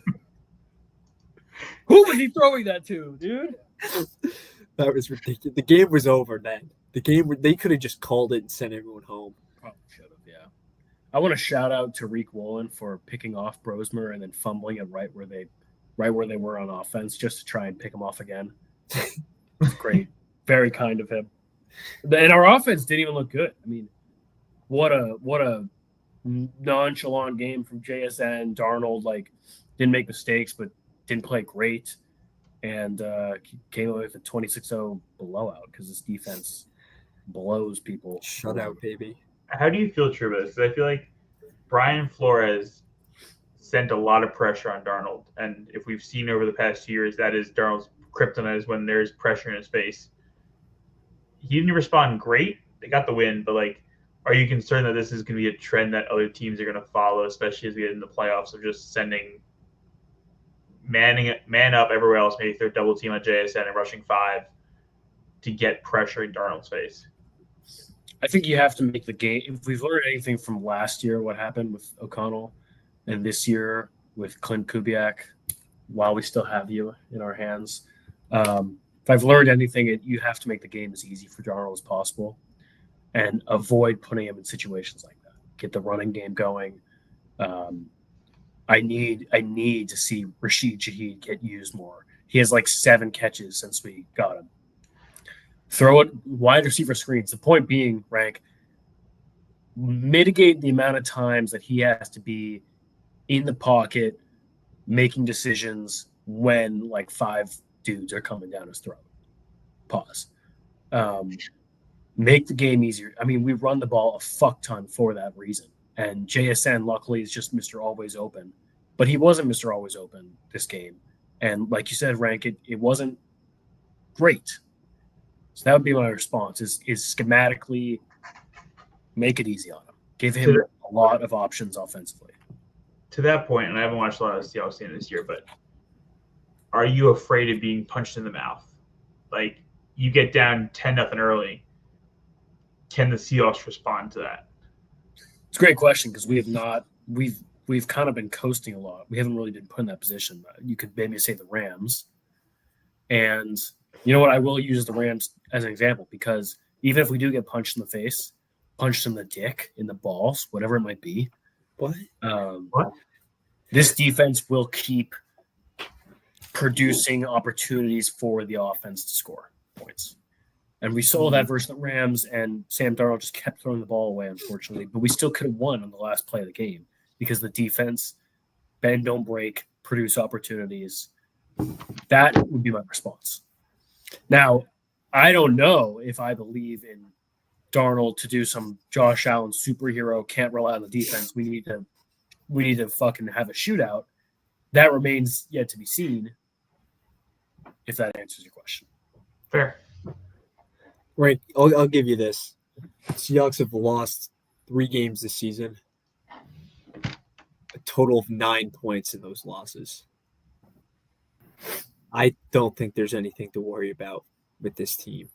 Who was he throwing that to, dude? That was ridiculous. The game was over then. They could have just called it and sent everyone home. Probably should have, yeah. I want to shout out Tariq Woolen for picking off Brosmer and then fumbling it right where they were on offense just to try and pick him off again. It's great. Very kind of him. And our offense didn't even look good. I mean, what a nonchalant game from JSN. Darnold didn't make mistakes, but didn't play great, and came away with a 26-0 blowout because his defense blows people. Shutout, baby. How do you feel, Truett? Because I feel like Brian Flores sent a lot of pressure on Darnold, and if we've seen over the past years, that is Darnold's kryptonite is when there's pressure in his face. He didn't respond great. They got the win, but are you concerned that this is going to be a trend that other teams are going to follow, especially as we get in the playoffs, of just sending man up everywhere else, maybe third double team on JSN and rushing 5 to get pressure in Darnold's face? I think you have to make the game. If we've learned anything from last year, what happened with O'Connell, and this year with Clint Kubiak, while we still have you in our hands, if I've learned anything, you have to make the game as easy for Darnold as possible, and avoid putting him in situations like that. Get the running game going. I need to see Rashid Shaheed get used more. He has 7 catches since we got him. Throw it wide receiver screens. The point being, Rank, mitigate the amount of times that he has to be in the pocket making decisions when 5 dudes are coming down his throat. Pause. Make the game easier. I mean, we run the ball a fuck ton for that reason. And JSN, luckily, is just Mr. Always Open. But he wasn't Mr. Always Open this game. And like you said, Rank, it wasn't great. So that would be my response: is schematically make it easy on him, give him a lot of options offensively. To that point, and I haven't watched a lot of the Seahawks game this year, but are you afraid of being punched in the mouth? Like, you get down 10-0 early. Can the Seahawks respond to that? It's a great question because we've kind of been coasting a lot. We haven't really been put in that position. You could maybe say the Rams. And you know what? I will use the Rams as an example because even if we do get punched in the face, punched in the dick, in the balls, whatever it might be, What? This defense will keep producing opportunities for the offense to score points. And we saw that versus the Rams, and Sam Darnold just kept throwing the ball away, unfortunately. But we still could have won on the last play of the game because the defense, bend, don't break, produce opportunities. That would be my response. Now, I don't know if I believe in Darnold to do some Josh Allen superhero, can't rely on the defense. We need to fucking have a shootout. That remains yet to be seen, if that answers your question. Fair. Right. I'll give you this. Seahawks have lost 3 games this season. A total of 9 points in those losses. I don't think there's anything to worry about with this team.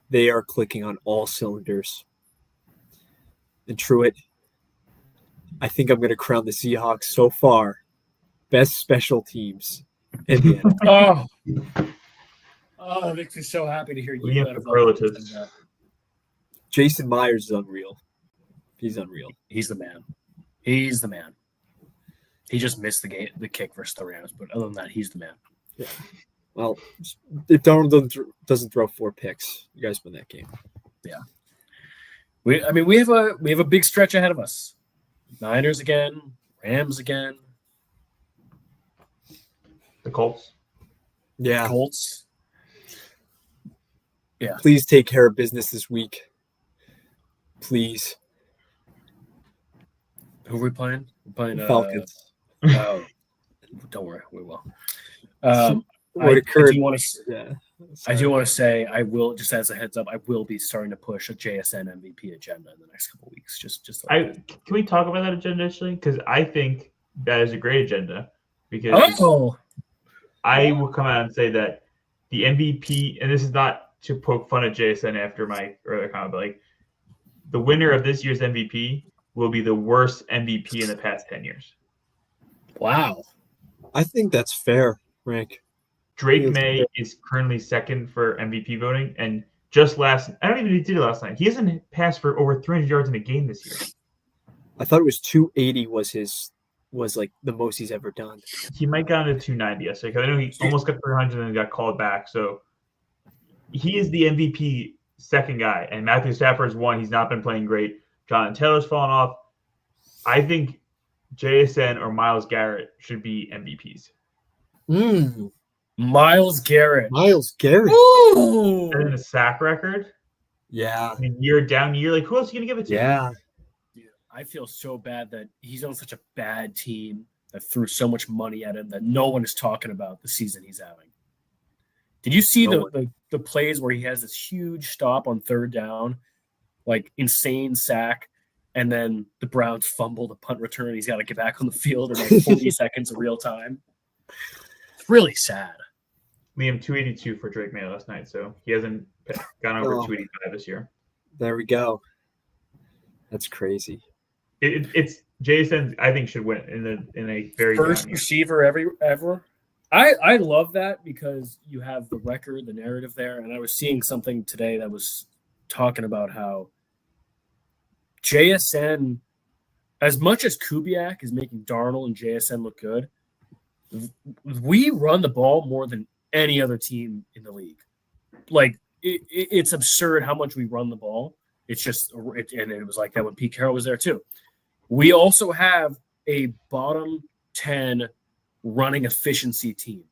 They are clicking on all cylinders. And Truitt, I think I'm going to crown the Seahawks so far best special teams in the NFL. Oh, it makes me so happy to hear you. We have superlatives. Jason Myers is unreal. He's unreal. He's the man. He's the man. He just missed the kick versus the Rams, but other than that, he's the man. Yeah. Well, if Darnold doesn't throw 4 picks, you guys win that game. Yeah. We have a big stretch ahead of us. Niners again, Rams again. The Colts. Yeah. Colts. Yeah. Please take care of business this week. Please. Who are we playing? We're playing Falcons. Oh, don't worry, we will. I do want to say I will, just as a heads up, I will be starting to push a JSN MVP agenda in the next couple of weeks. Can we talk about that agenda actually? Because I think that is a great agenda. Because I will come out and say that the MVP, and this is not to poke fun at JSN after my earlier comment, but like the winner of this year's MVP will be the worst MVP in the past 10 years. Wow. I think that's fair, Frank. Drake May is currently second for MVP voting, and I don't even think he did it last night. He hasn't passed for over 300 yards in a game this year. I thought it was 280 was like the most he's ever done. He might got into 290 yesterday because I know he almost got 300 and then got called back. So he is the MVP second guy, and Matthew Stafford's one. He's not been playing great. Jonathan Taylor's fallen off. I think JSN or Myles Garrett should be MVPs. Myles Garrett. Ooh. And then a sack record. Yeah. I mean, year down year. Like, who else are you going to give it to? Yeah. Dude, I feel so bad that he's on such a bad team that threw so much money at him that no one is talking about the season he's having. Did you see the plays where he has this huge stop on 3rd down, like insane sack, and then the Browns fumble the punt return? He's got to get back on the field in like 40 seconds of real time. It's really sad. Liam, 282 for Drake May last night, so he hasn't gone over 285 this year. There we go. That's crazy. It's Jason. I think should win in a very first receiver ever. I love that because you have the record, the narrative there, and I was seeing something today that was talking about how JSN, as much as Kubiak is making Darnold and JSN look good, we run the ball more than any other team in the league. Like it's absurd how much we run the ball. It's just, and it was like that when Pete Carroll was there too. We also have a bottom 10 running efficiency team.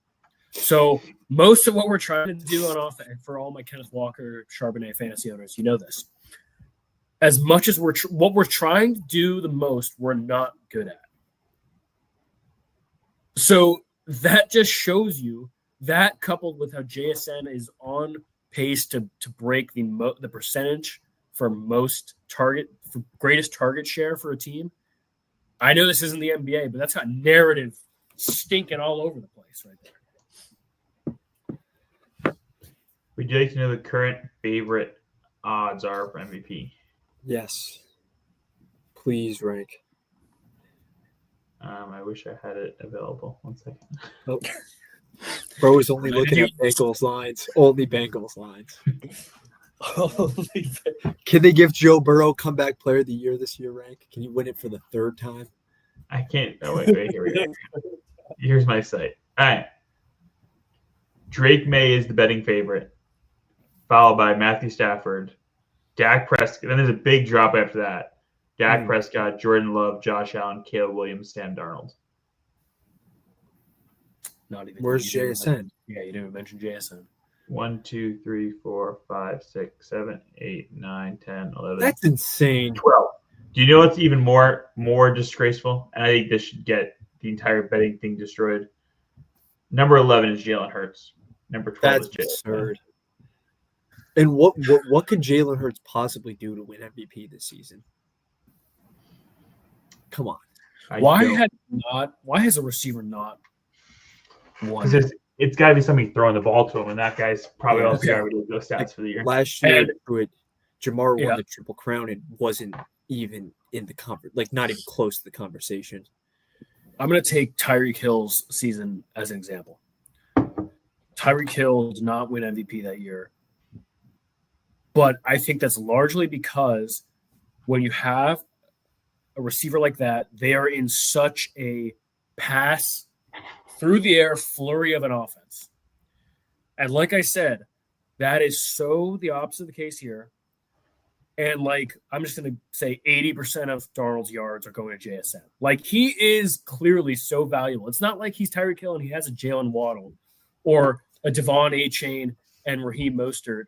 So most of what we're trying to do on offense, for all my Kenneth Walker, Charbonnet fantasy owners, you know this. As much as what we're trying to do the most, we're not good at. So that just shows you that, coupled with how JSN is on pace to break the percentage for greatest target share for a team. I know this isn't the NBA, but that's got narrative stinking all over the place right there. Would you like to know the current favorite odds are for MVP? Yes. Please rank. I wish I had it available. 1 second. Oh. Bro is only looking at Bengals lines. Only Bengals lines. Can they give Joe Burrow comeback player of the year this year, rank? Can he win it for the third time? I can't. Oh, wait, here we go. Here's my site. All right. Drake May is the betting favorite, followed by Matthew Stafford, Dak Prescott. Then there's a big drop after that. Dak Prescott, Jordan Love, Josh Allen, Caleb Williams, Sam Darnold. Not even. Where's JSN? Yeah, you didn't mention JSN. 1, 2, 3, 4, 5, 6, 7, 8, 9, 10, 11. That's insane. 12. Do you know what's even more disgraceful? And I think this should get the entire betting thing destroyed. Number 11 is Jalen Hurts. Number 12 That's is Jalen. absurd. And what could Jalen Hurts possibly do to win MVP this season? Come on. Why has a receiver not won? Because it's got to be somebody throwing the ball to him, and that guy's probably also already those stats for the year. Last year, Jamar won the Triple Crown and wasn't even in the conference, like not even close to the conversation. I'm going to take Tyreek Hill's season as an example. Tyreek Hill did not win MVP that year, but I think that's largely because when you have a receiver like that, they are in such a pass through the air flurry of an offense. And like I said, that is so the opposite of the case here. And I'm just going to say 80% of Darnold's yards are going to JSN. He is clearly so valuable. It's not like he's Tyreek Hill and he has a Jalen Waddle or a Devon Achane and Raheem Mostert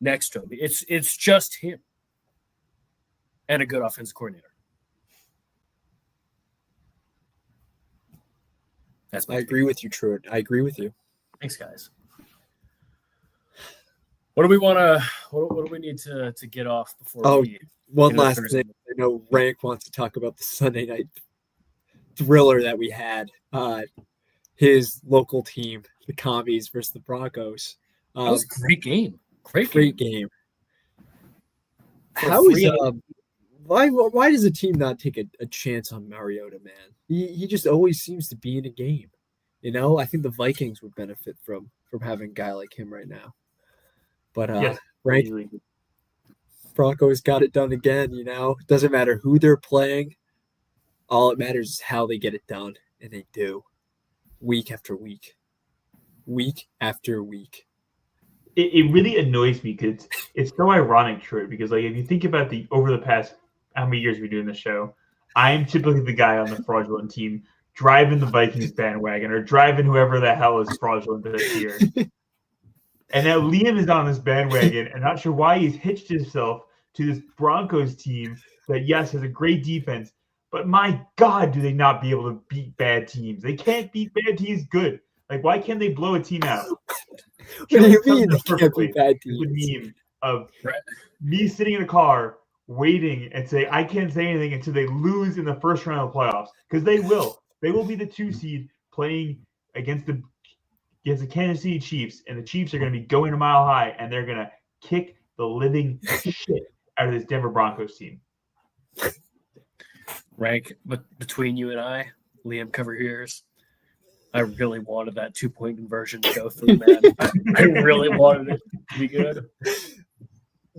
next to him. It's just him and a good offensive coordinator. I agree with you, Truett. I agree with you. Thanks, guys. What do we want to? What do we need to get off before? One last thing. I know Rank wants to talk about the Sunday night thriller that we had. His local team, the Commies versus the Broncos. That was a great game. Great game. How is why does a team not take a chance on Mariota, man? He just always seems to be in a game. I think the Vikings would benefit from having a guy like him right now. But Rank, Broncos got it done again, It doesn't matter who they're playing. All it matters is how they get it done, and they do. Week after week. Week after week. It really annoys me because it's so ironic, Troy, because if you think about over the past how many years we're doing the show, I am typically the guy on the fraudulent team driving the Vikings bandwagon or driving whoever the hell is fraudulent this year. And now Liam is on this bandwagon and not sure why he's hitched himself to this Broncos team that, yes, has a great defense, but my God, do they not be able to beat bad teams? They can't beat bad teams good. Why can't they blow a team out? What do you mean they can't beat bad teams? The meme of me sitting in a car waiting and say I can't say anything until they lose in the first round of the playoffs, because they will. They will be the 2 seed playing against the Kansas City Chiefs, and the Chiefs are going to be going a mile high, and they're going to kick the living shit out of this Denver Broncos team. Rank, but between you and I, Liam, cover your ears. I really wanted that 2-point conversion to go through, man. I really wanted it to be good.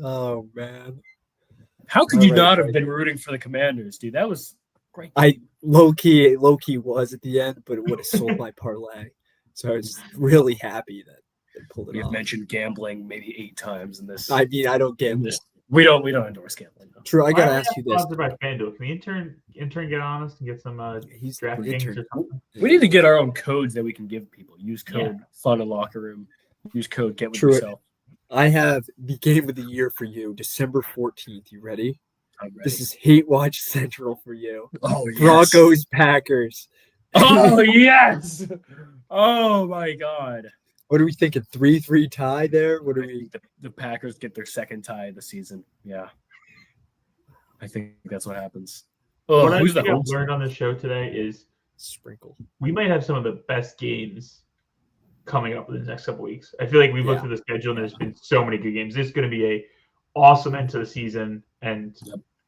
Oh, man. How could you not have been rooting for the Commanders, dude? That was great. I low-key was at the end, but it would have sold my parlay. So I was really happy that they pulled it off. We've mentioned gambling maybe 8 times in this. I mean, I don't gamble. We don't endorse gambling. No. True, I gotta ask you this. Sponsored by FanDuel. Can the intern get on us and get some draft games or something? We need to get our own codes that we can give people. Use code Fun in Locker Room. Use code Get With Yourself. I have the game of the year for you, December 14th. You ready? I'm ready. This is Hate Watch Central for you. Oh, yes. Broncos, Packers. Oh, yes. Oh, my God. What are we thinking? 3-3 tie there? What are I we? think the Packers get their second tie of the season. Yeah. I think that's what happens. Oh, What I who's the think I've host? learned on the show today is Sprinkle. we might have some of the best games coming up in the next couple weeks. I feel like we've looked at the schedule and there's been so many good games. This is going to be a awesome end to the season, and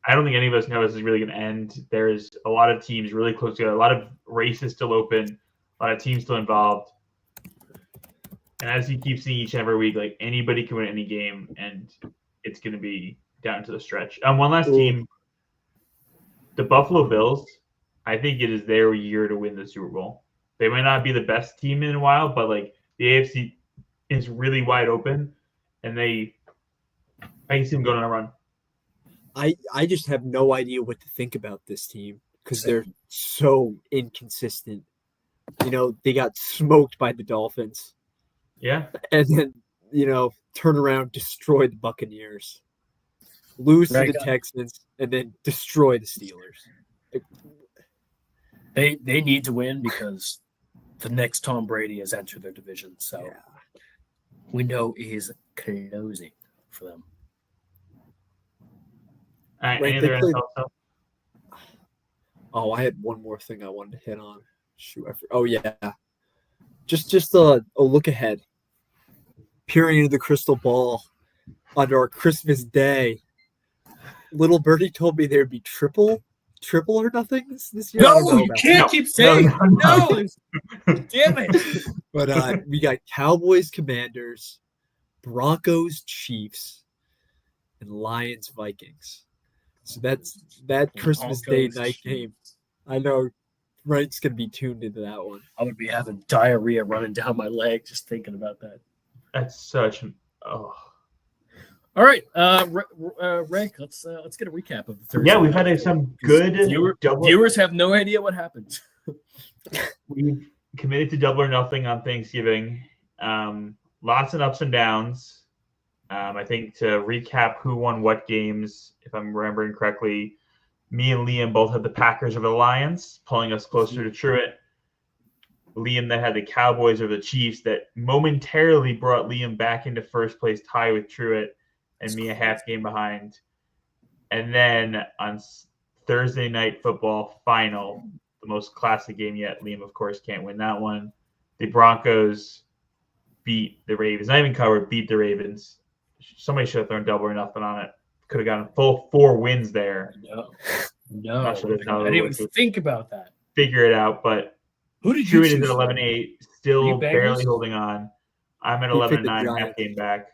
I don't think any of us know this is really going to end. There's a lot of teams really close together, a lot of races still open, a lot of teams still involved. And as you keep seeing each and every week, like anybody can win any game, and it's going to be down to the stretch. One last team, the Buffalo Bills. I think it is their year to win the Super Bowl. They might not be the best team in a while, but like the AFC is really wide open, and I can see them going on a run. I just have no idea what to think about this team because they're so inconsistent. You know, they got smoked by the Dolphins. Yeah. And then, turn around, destroy the Buccaneers, lose to the Texans, and then destroy the Steelers. They need to win because the next Tom Brady has entered their division. So window is closing for them. All right, any other NFL stuff? Oh, I had one more thing I wanted to hit on. Shoot, just a look ahead. Peering into the crystal ball on our Christmas day. Little Birdie told me there'd be triple or nothing this year. No, you can't keep saying no. Damn it. But we got Cowboys, Commanders, Broncos, Chiefs, and Lions, Vikings. So that's that Christmas Day night game. I know Wright's going to be tuned into that one. I'm going to be having diarrhea running down my leg just thinking about that. That's such All right, Rank. Let's get a recap of the Thursday. Yeah, we've had some good viewers have no idea what happened. We've committed to Double or Nothing on Thanksgiving. Lots of ups and downs. I think to recap who won what games, if I'm remembering correctly, me and Liam both had the Packers over the Lions, pulling us closer to Truett. Liam that had the Cowboys over the Chiefs that momentarily brought Liam back into first place tie with Truett and me a half game behind. And then on Thursday night football final, the most classic game yet, Liam, of course, can't win that one. The Broncos beat the Ravens. Not even covered, beat the Ravens. Somebody should have thrown Double or Nothing on it. Could have gotten full 4 wins there. No. I didn't even think about that. Figure it out, but who did you choose? Is at 11-8, still barely Bengals? Holding on. I'm at 11-9, half game back.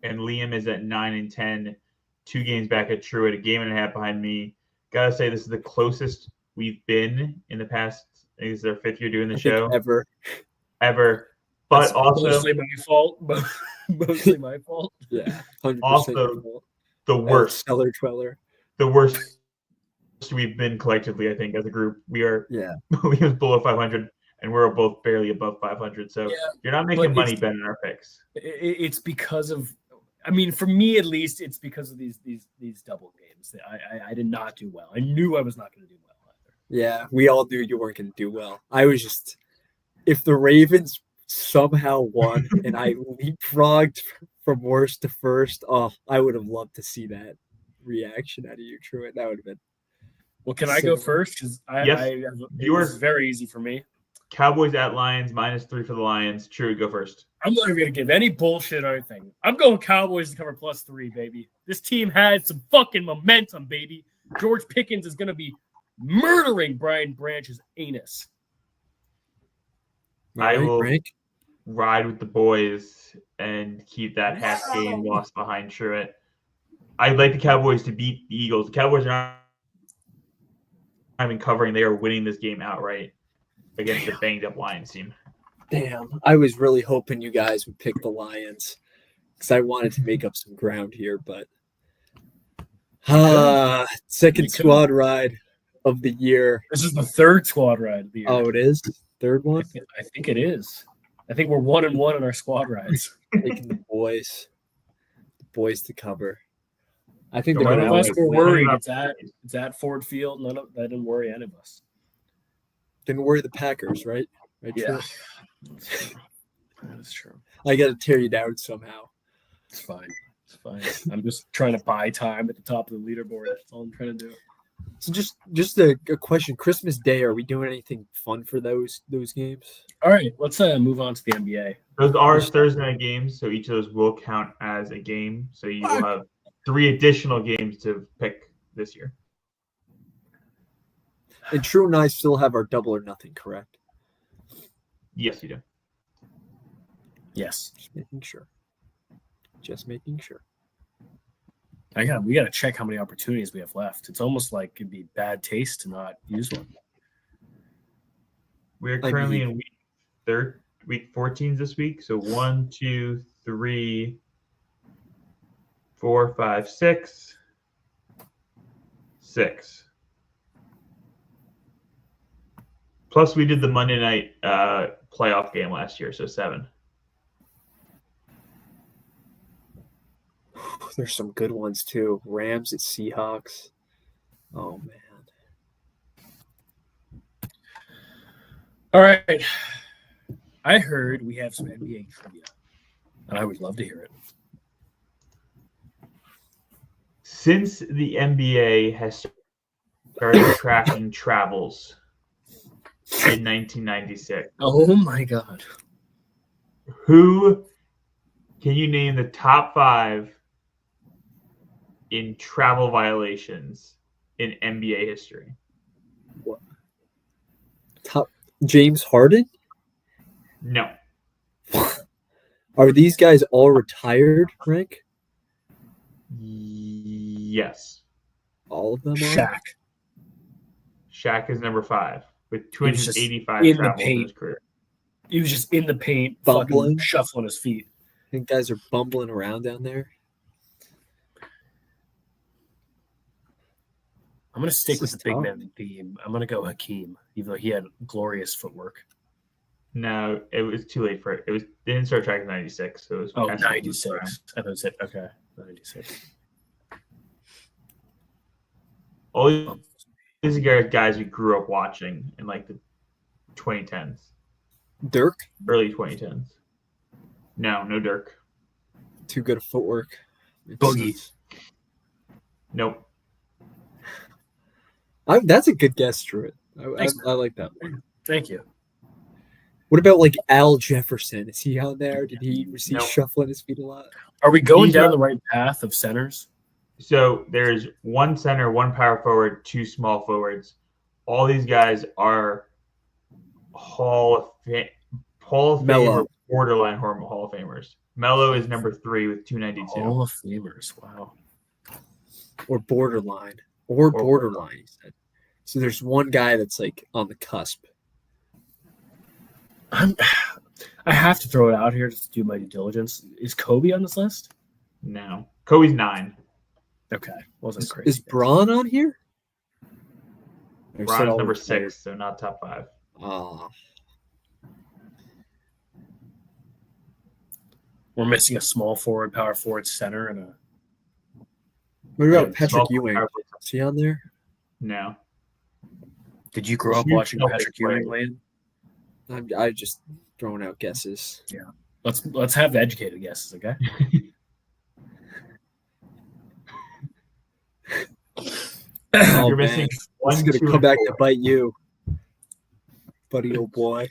And Liam is at 9-10, 2 games back at Truett, a game and a half behind me. Gotta say, this is the closest we've been in the past. I think this is our 5th year doing the show. Ever. But that's also mostly my fault. Mostly my fault. Yeah. 100% also the worst. Stellar Tweller. The worst we've been collectively, I think, as a group. We are Liam's below 500, and we're both barely above 500. So you're not making money betting our picks. It's because of, for me at least, it's because of these double games. I did not do well. I knew I was not going to do well either. Yeah, we all knew you weren't going to do well. I was just, if the Ravens somehow won and I leapfrogged from worst to first, I would have loved to see that reaction out of you, Truett. That would have been. Well, can I go first? Because it was very easy for me. Cowboys at Lions, -3 for the Lions. Truett, go first. I'm not even going to give any bullshit or anything. I'm going Cowboys to cover +3, baby. This team had some fucking momentum, baby. George Pickens is going to be murdering Brian Branch's anus. I will ride with the boys and keep that half game loss behind Truett. I'd like the Cowboys to beat the Eagles. The Cowboys are not even covering. They are winning this game outright against the banged-up Lions team. Damn. I was really hoping you guys would pick the Lions because I wanted to make up some ground here, but second squad ride of the year. This is the 3rd squad ride of the year. Oh, it is? Third one? I think it is. I think we're 1-1 in our squad rides. Taking the boys to cover. I think none of us were worried. It's at Ford Field. That didn't worry any of us. Didn't worry the Packers, right? Yeah. That is true. I got to tear you down somehow. It's fine. It's fine. I'm just trying to buy time at the top of the leaderboard. That's all I'm trying to do. So just a question. Christmas Day, are we doing anything fun for those games? All right, let's move on to the NBA. Those are Thursday night games, so each of those will count as a game. So you will have 3 additional games to pick this year. And True and I still have our double or nothing, correct? Yes, you do. Yes. Just making sure. Just making sure. We got to check how many opportunities we have left. It's almost like it'd be bad taste to not use one. We're currently in week 14 this week. So 1, 2, 3, 4, 5, 6. Plus, we did the Monday night playoff game last year, so 7. There's some good ones too. Rams at Seahawks. Oh man. All right. I heard we have some NBA trivia, and I would love to hear it. Since the NBA has started tracking travels in 1996, Oh my God. who can you name the top 5 in travel violations in NBA history? Top James Harden? No. Are these guys all retired, Rick? Yes. All of them are? Shaq is number 5 with He was just 285 in the travels in paint. his career. He was just in the paint, Bumbling. fucking shuffling his feet. I think guys are bumbling around down there. I'm going to stick This with is the big tough. man theme. I'm going to go Hakeem, even though he had glorious footwork. No, it was too late for it. They didn't start tracking 96, so it was Oh, actually 96. I thought it said, okay, 96. all these are guys we grew up watching in like the 2010s, Dirk? early 2010s. No Dirk. Too good of footwork. Boogie. Nope. That's a good guess, Truett. Thanks. I like that one. Thank you. What about like Al Jefferson? Is he on there? Did he receive No. shuffling his feet a lot? Are we going He's down not- the right path of centers? So there's 1 center, 1 power forward, 2 small forwards. All these guys are Hall of Fame Melo. or borderline Hall of Famers. Melo is number 3 with 292. Hall of Famers. Wow. Or borderline. Or borderline, he said. So there's one guy that's like on the cusp. I have to throw it out here just to do my due diligence. Is Kobe on this list? No. Kobe's 9. Okay. Wasn't crazy. Is Braun on here? Or said Bron's all number retired? 6, so not top 5. Ah, We're missing a small forward, power forward, center, and a. what about Yeah, Patrick small Ewing? power Is he on there? No. Did you grow up Huge watching Celtics Patrick Ewing, Lane? I just throwing out guesses. Let's have educated guesses, okay? Oh, You're man. missing It's 1, gonna 2, come and back 4. to bite you, buddy, old boy.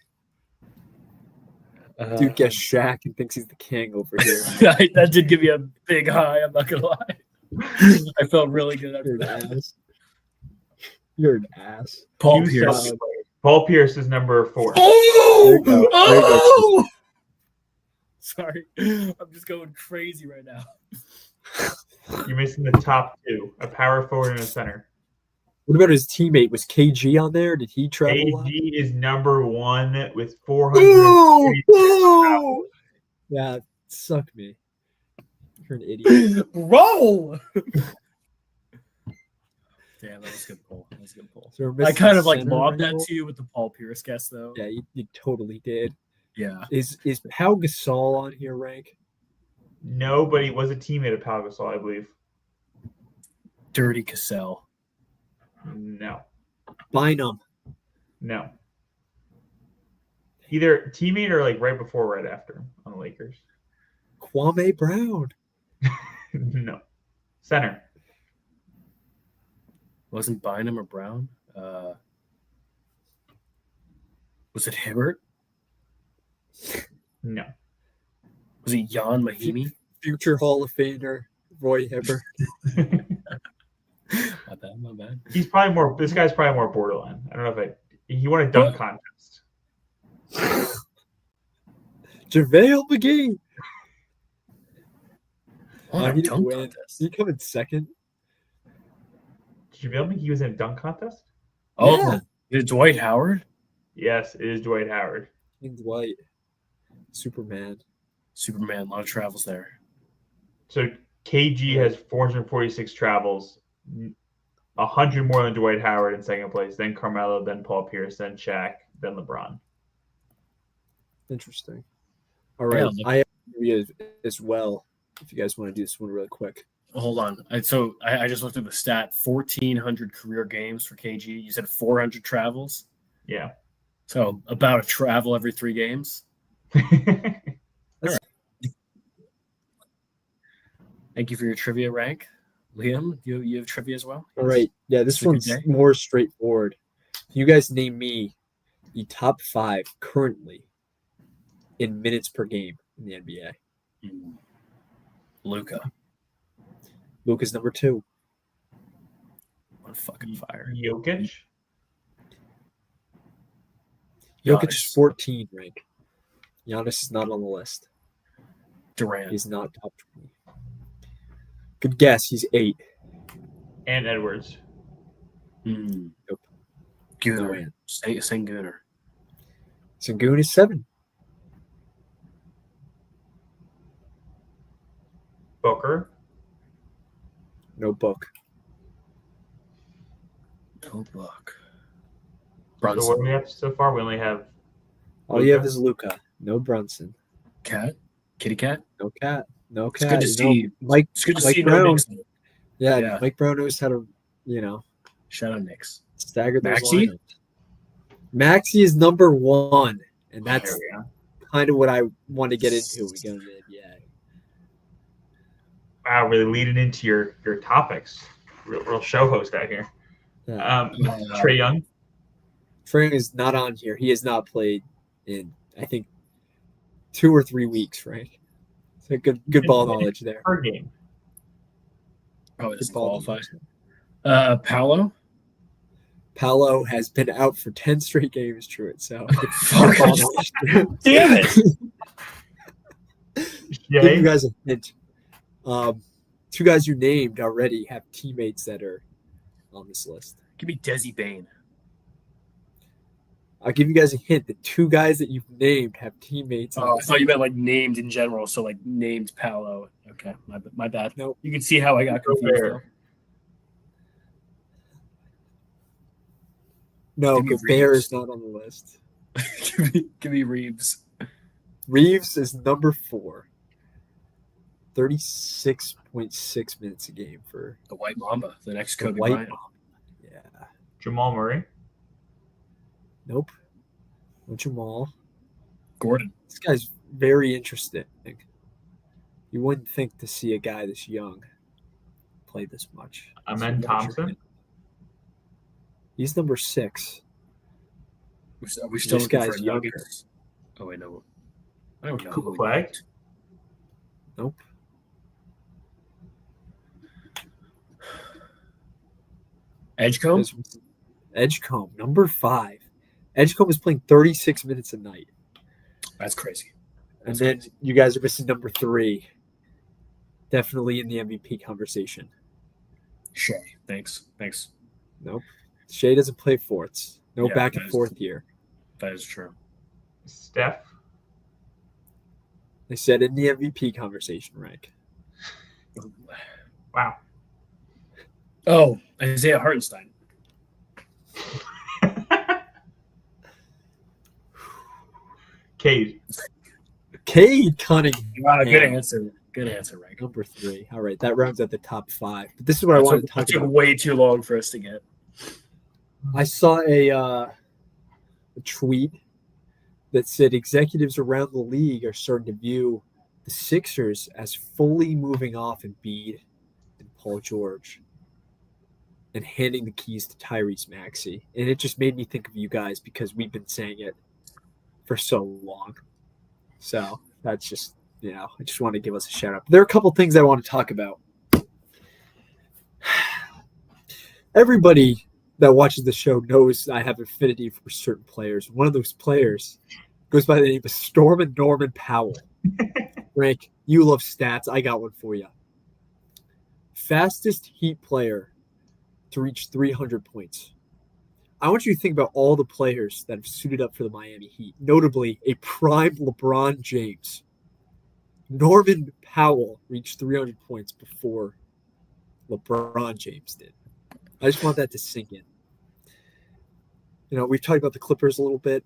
Dude gets Shaq and thinks he's the king over here. That did give me a big high. I'm not gonna lie. I felt really good after You're that. an ass. You're an ass. Paul Huge Pierce. Celtics. Paul Pierce is number 4. Oh! There you go. There you go. Oh! Sorry, I'm just going crazy right now. You're missing the top 2, a power forward and a center. What about his teammate? Was KG on there? Did he travel a lot? AG is number 1 with Ooh, 436 ooh. travels. Yeah, suck me. You're an idiot. Roll. Damn, that was a good pull. That was a good pull. So we're I missing kind of like center lobbed that Randall. to you with the Paul Pierce guess, though. Yeah, you totally did. Yeah. Is Pau Gasol on here, Rank? No, but he was a teammate of Pau Gasol, I believe. Dirty Cassell. No. Bynum. No. Either teammate or like right before, or right after on the Lakers. Kwame Brown. No. Center. Wasn't Bynum or Brown? Was it Hibbert? No. Was it Jan Mahimi? Future Hall of Famer Roy Hibbert. My bad. He's probably more. This guy's probably more borderline. I don't know if he won a dunk contest. JaVale McGee. What He a didn't dunk win. contest. He come in second. Did you feel me? He was in a dunk contest? Oh, Yeah. is it Dwight Howard? Yes, it is Dwight Howard. King Dwight. Superman. Superman, a lot of travels there. So KG has 446 travels, 100 more than Dwight Howard in second place, then Carmelo, then Paul Pierce, then Shaq, then LeBron. Interesting. All right. Yeah. I have trivia as well. If you guys want to do this one really quick. Hold on. I just looked at the stat: 1,400 career games for KG. You said 400 travels, Yeah. so about a travel every 3 games. Thank you for your trivia rank, Liam. You have trivia as well. All right. Yeah, this It's a good one's day. more straightforward. You guys name me the top 5 currently in minutes per game in the NBA. Luca, Luka's number 2. on fucking fire. Jokic. Jokic Giannis. is 14 rank. Giannis is not on the list. Durant. He's not top 20. Good guess. He's 8. And Edwards. Mm. Nope. Gunnar. Durant. Saint Gunnar. Sengun is 7. Booker. No book. No book. So what do Brunson. we have so far? We only have All you have Luka? is Luka. No Brunson. Cat. Kitty cat. No Cat. No It's Cat. good to You know, see. Mike. It's good to Mike see Brown. no Nixon. Yeah, Yeah. Mike Brown knows how to, Shout out Knicks. stagger those Maxey? lineups. Maxey is number 1, and that's There we go. kind of what I want to get into. We go to the NBA. Wow, really leading into your topics. Real show host out here. Yeah. Trae Young. Frank is not on here. He has not played in, I think, 2 or 3 weeks, Frank. So good ball knowledge there. Per game. Probably Good doesn't ball qualify. knowledge. Paolo. Paolo has been out for 10 straight games, Truett. So Fuck. ball knowledge. Damn it. Give Jay. you guys a hint. 2 guys you named already have teammates that are on this list. Give me Desi Bane. I'll give you guys a hint. The 2 guys that you've named have teammates. on Oh, I this thought you meant like named in general. So like named Paolo. Okay, my bad. Nope. You can see how I got confused. Gobert. No, Give me Gobert Reeves. is not on the list. give me Reeves. Reeves is number 4. 36.6 minutes a game for The White Mamba. The next the Kobe White Bryant. Mamba. Yeah. Jamal Murray. Nope. No Jamal. Gordon. This guy's very interesting. You wouldn't think to see a guy this young play this much. Amen Thompson. He's number 6. Are we still This looking guy's for younger. Nuggets? Oh wait, no. I don't know. Cooper who Flag? named. Nope. Edgecombe. Edgecombe, number 5. Edgecombe is playing 36 minutes a night. That's crazy. And That's then crazy. you guys are missing number 3. Definitely in the MVP conversation. Shea. Thanks. Nope. Shea doesn't play fourths. No Yeah, back that and is- forth here. That is true. Steph. They said in the MVP conversation, rank. Wow. Oh, Isaiah Hartenstein. Cade. Cade Cunningham, Good Yeah. answer. Good answer, Rank. number 3. All right, that rounds out the top 5. But this is what I wanted to It talk took about. way too long for us to get. I saw a tweet that said executives around the league are starting to view the Sixers as fully moving off Embiid and Paul George and handing the keys to Tyrese Maxey. And it just made me think of you guys because we've been saying it for so long. So that's just, I just want to give us a shout out. There are a couple things I want to talk about. Everybody that watches the show knows I have affinity for certain players. One of those players goes by the name of Stormin' Norman Powell. Frank, you love stats. I got one for you. Fastest Heat player to reach 300 points. I want you to think about all the players that have suited up for the Miami Heat, notably a prime LeBron James. Norman Powell reached 300 points before LeBron James did. I just want that to sink in. We've talked about the Clippers a little bit.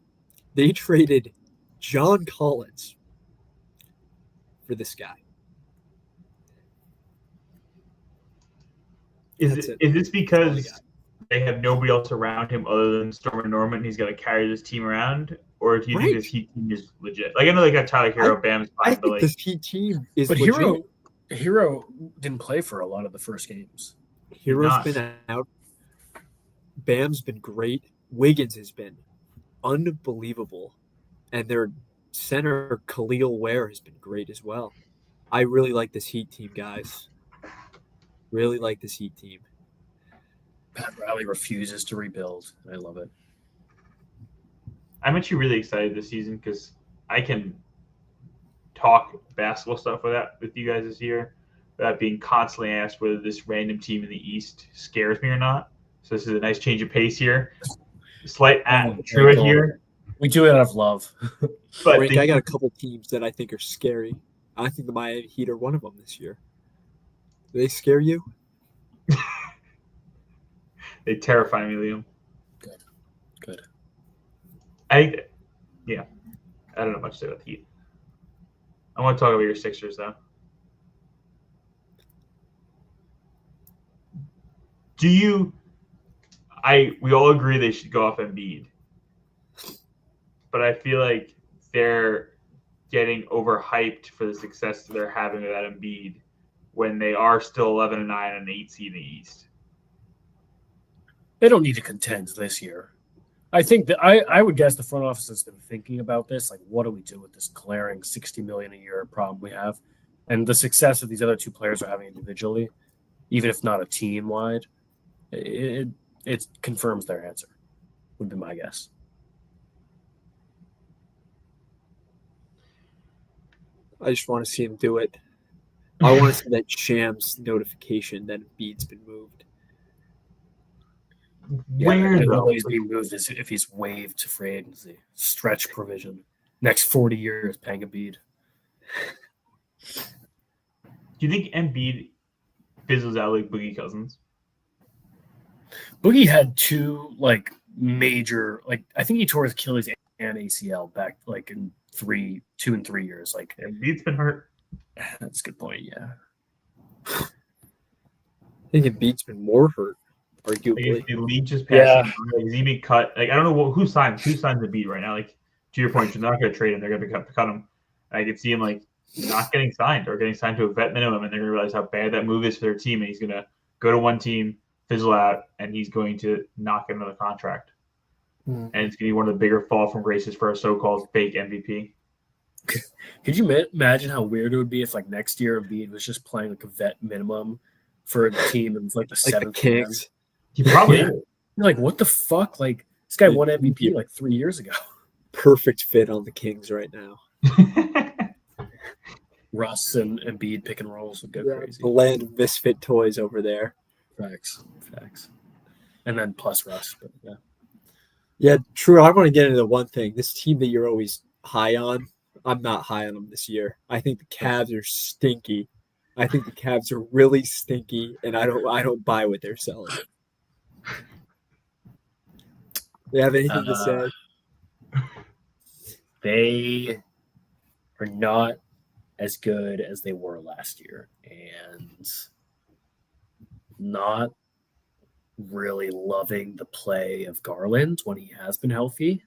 They traded John Collins for this guy. Is this because they have nobody else around him other than Stormin' Norman? He's going to carry this team around, or do you think this Heat team is legit? Like I know they got Tyler Hero, Bam's fine, I think this Heat team is but legit. Hero didn't play for a lot of the first games. Hero's been out. Bam's been great. Wiggins has been unbelievable, and their center Khalil Ware has been great as well. I really like this Heat team, guys. Really like this Heat team. Pat Riley refuses to rebuild. I love it. I'm actually really excited this season because I can talk basketball stuff with you guys this year without being constantly asked whether this random team in the East scares me or not. So this is a nice change of pace here. Slight truant here. We do it out of love. But Frank, I got a couple teams that I think are scary. I think the Miami Heat are one of them this year. Do they scare you? They terrify me, Liam. Good. I don't know much to say about the Heat. I want to talk about your Sixers, though. We all agree they should go off Embiid. But I feel like they're getting overhyped for the success they're having with that Embiid when they are still 11-9 and 8 seed in the East. They don't need to contend this year. I think that I would guess the front office has been thinking about this. Like, what do we do with this glaring $60 million a year problem we have? And the success that these other two players are having individually, even if not a team wide, it confirms their answer, would be my guess. I just want to see him do it. I want to see that Shams notification that Embiid's been moved. Where though? He's being moved if he's waived to free agency. Stretch provision. Next 40 years, paying Embiid. Do you think Embiid fizzles out like Boogie Cousins? Boogie had two major I think he tore his Achilles and ACL back in 2 and 3 years. Embiid's been hurt. That's a good point. Yeah. I think Embiid's been more hurt, arguably. The league just passed him. He's even cut. I don't know who signs Embiid right now. To your point, you're not going to trade him. They're going to cut him. I could see him not getting signed or getting signed to a vet minimum, and they're going to realize how bad that move is for their team, and he's going to go to one team, fizzle out, and he's going to not get another contract. And it's going to be one of the bigger fall from graces for a so-called fake MVP. Could you imagine how weird it would be if next year Embiid was just playing a vet minimum for a team and the seventh the Kings? He probably is. You're what the fuck? This guy won MVP 3 years ago. Perfect fit on the Kings right now. Russ and Embiid pick and rolls would go crazy. The land of misfit toys over there. Facts. And then plus Russ. But yeah. Yeah, true. I want to get into the one thing. This team that you're always high on, I'm not high on them this year. I think the Cavs are stinky. I think the Cavs are really stinky, and I don't buy what they're selling. Do you have anything to say? They are not as good as they were last year, and not really loving the play of Garland when he has been healthy.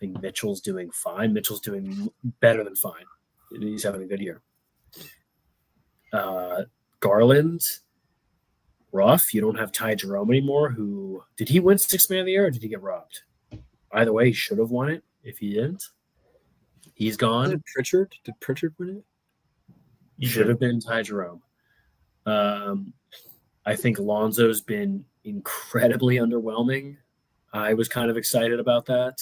think Mitchell's doing fine. Mitchell's doing better than fine. He's having a good year. Garland, rough. You don't have Ty Jerome anymore. Who did he win Sixth Man of the Year or did he get robbed? Either way, he should have won it. If he didn't, he's gone. Did Pritchard win it? He should have been Ty Jerome. I think Alonzo's been incredibly underwhelming. I was kind of excited about that.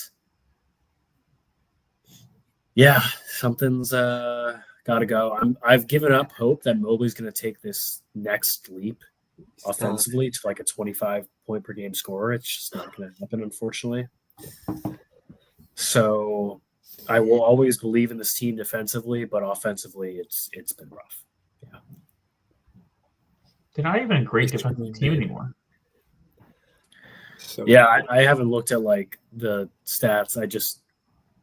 Yeah, something's got to go. I've given up hope that Mobley's going to take this next leap offensively to like a 25-point per game scorer. It's just not going to happen, unfortunately. So I will always believe in this team defensively, but offensively, it's been rough. Yeah, they're not even a great defensive team anymore. So yeah. I haven't looked at like the stats.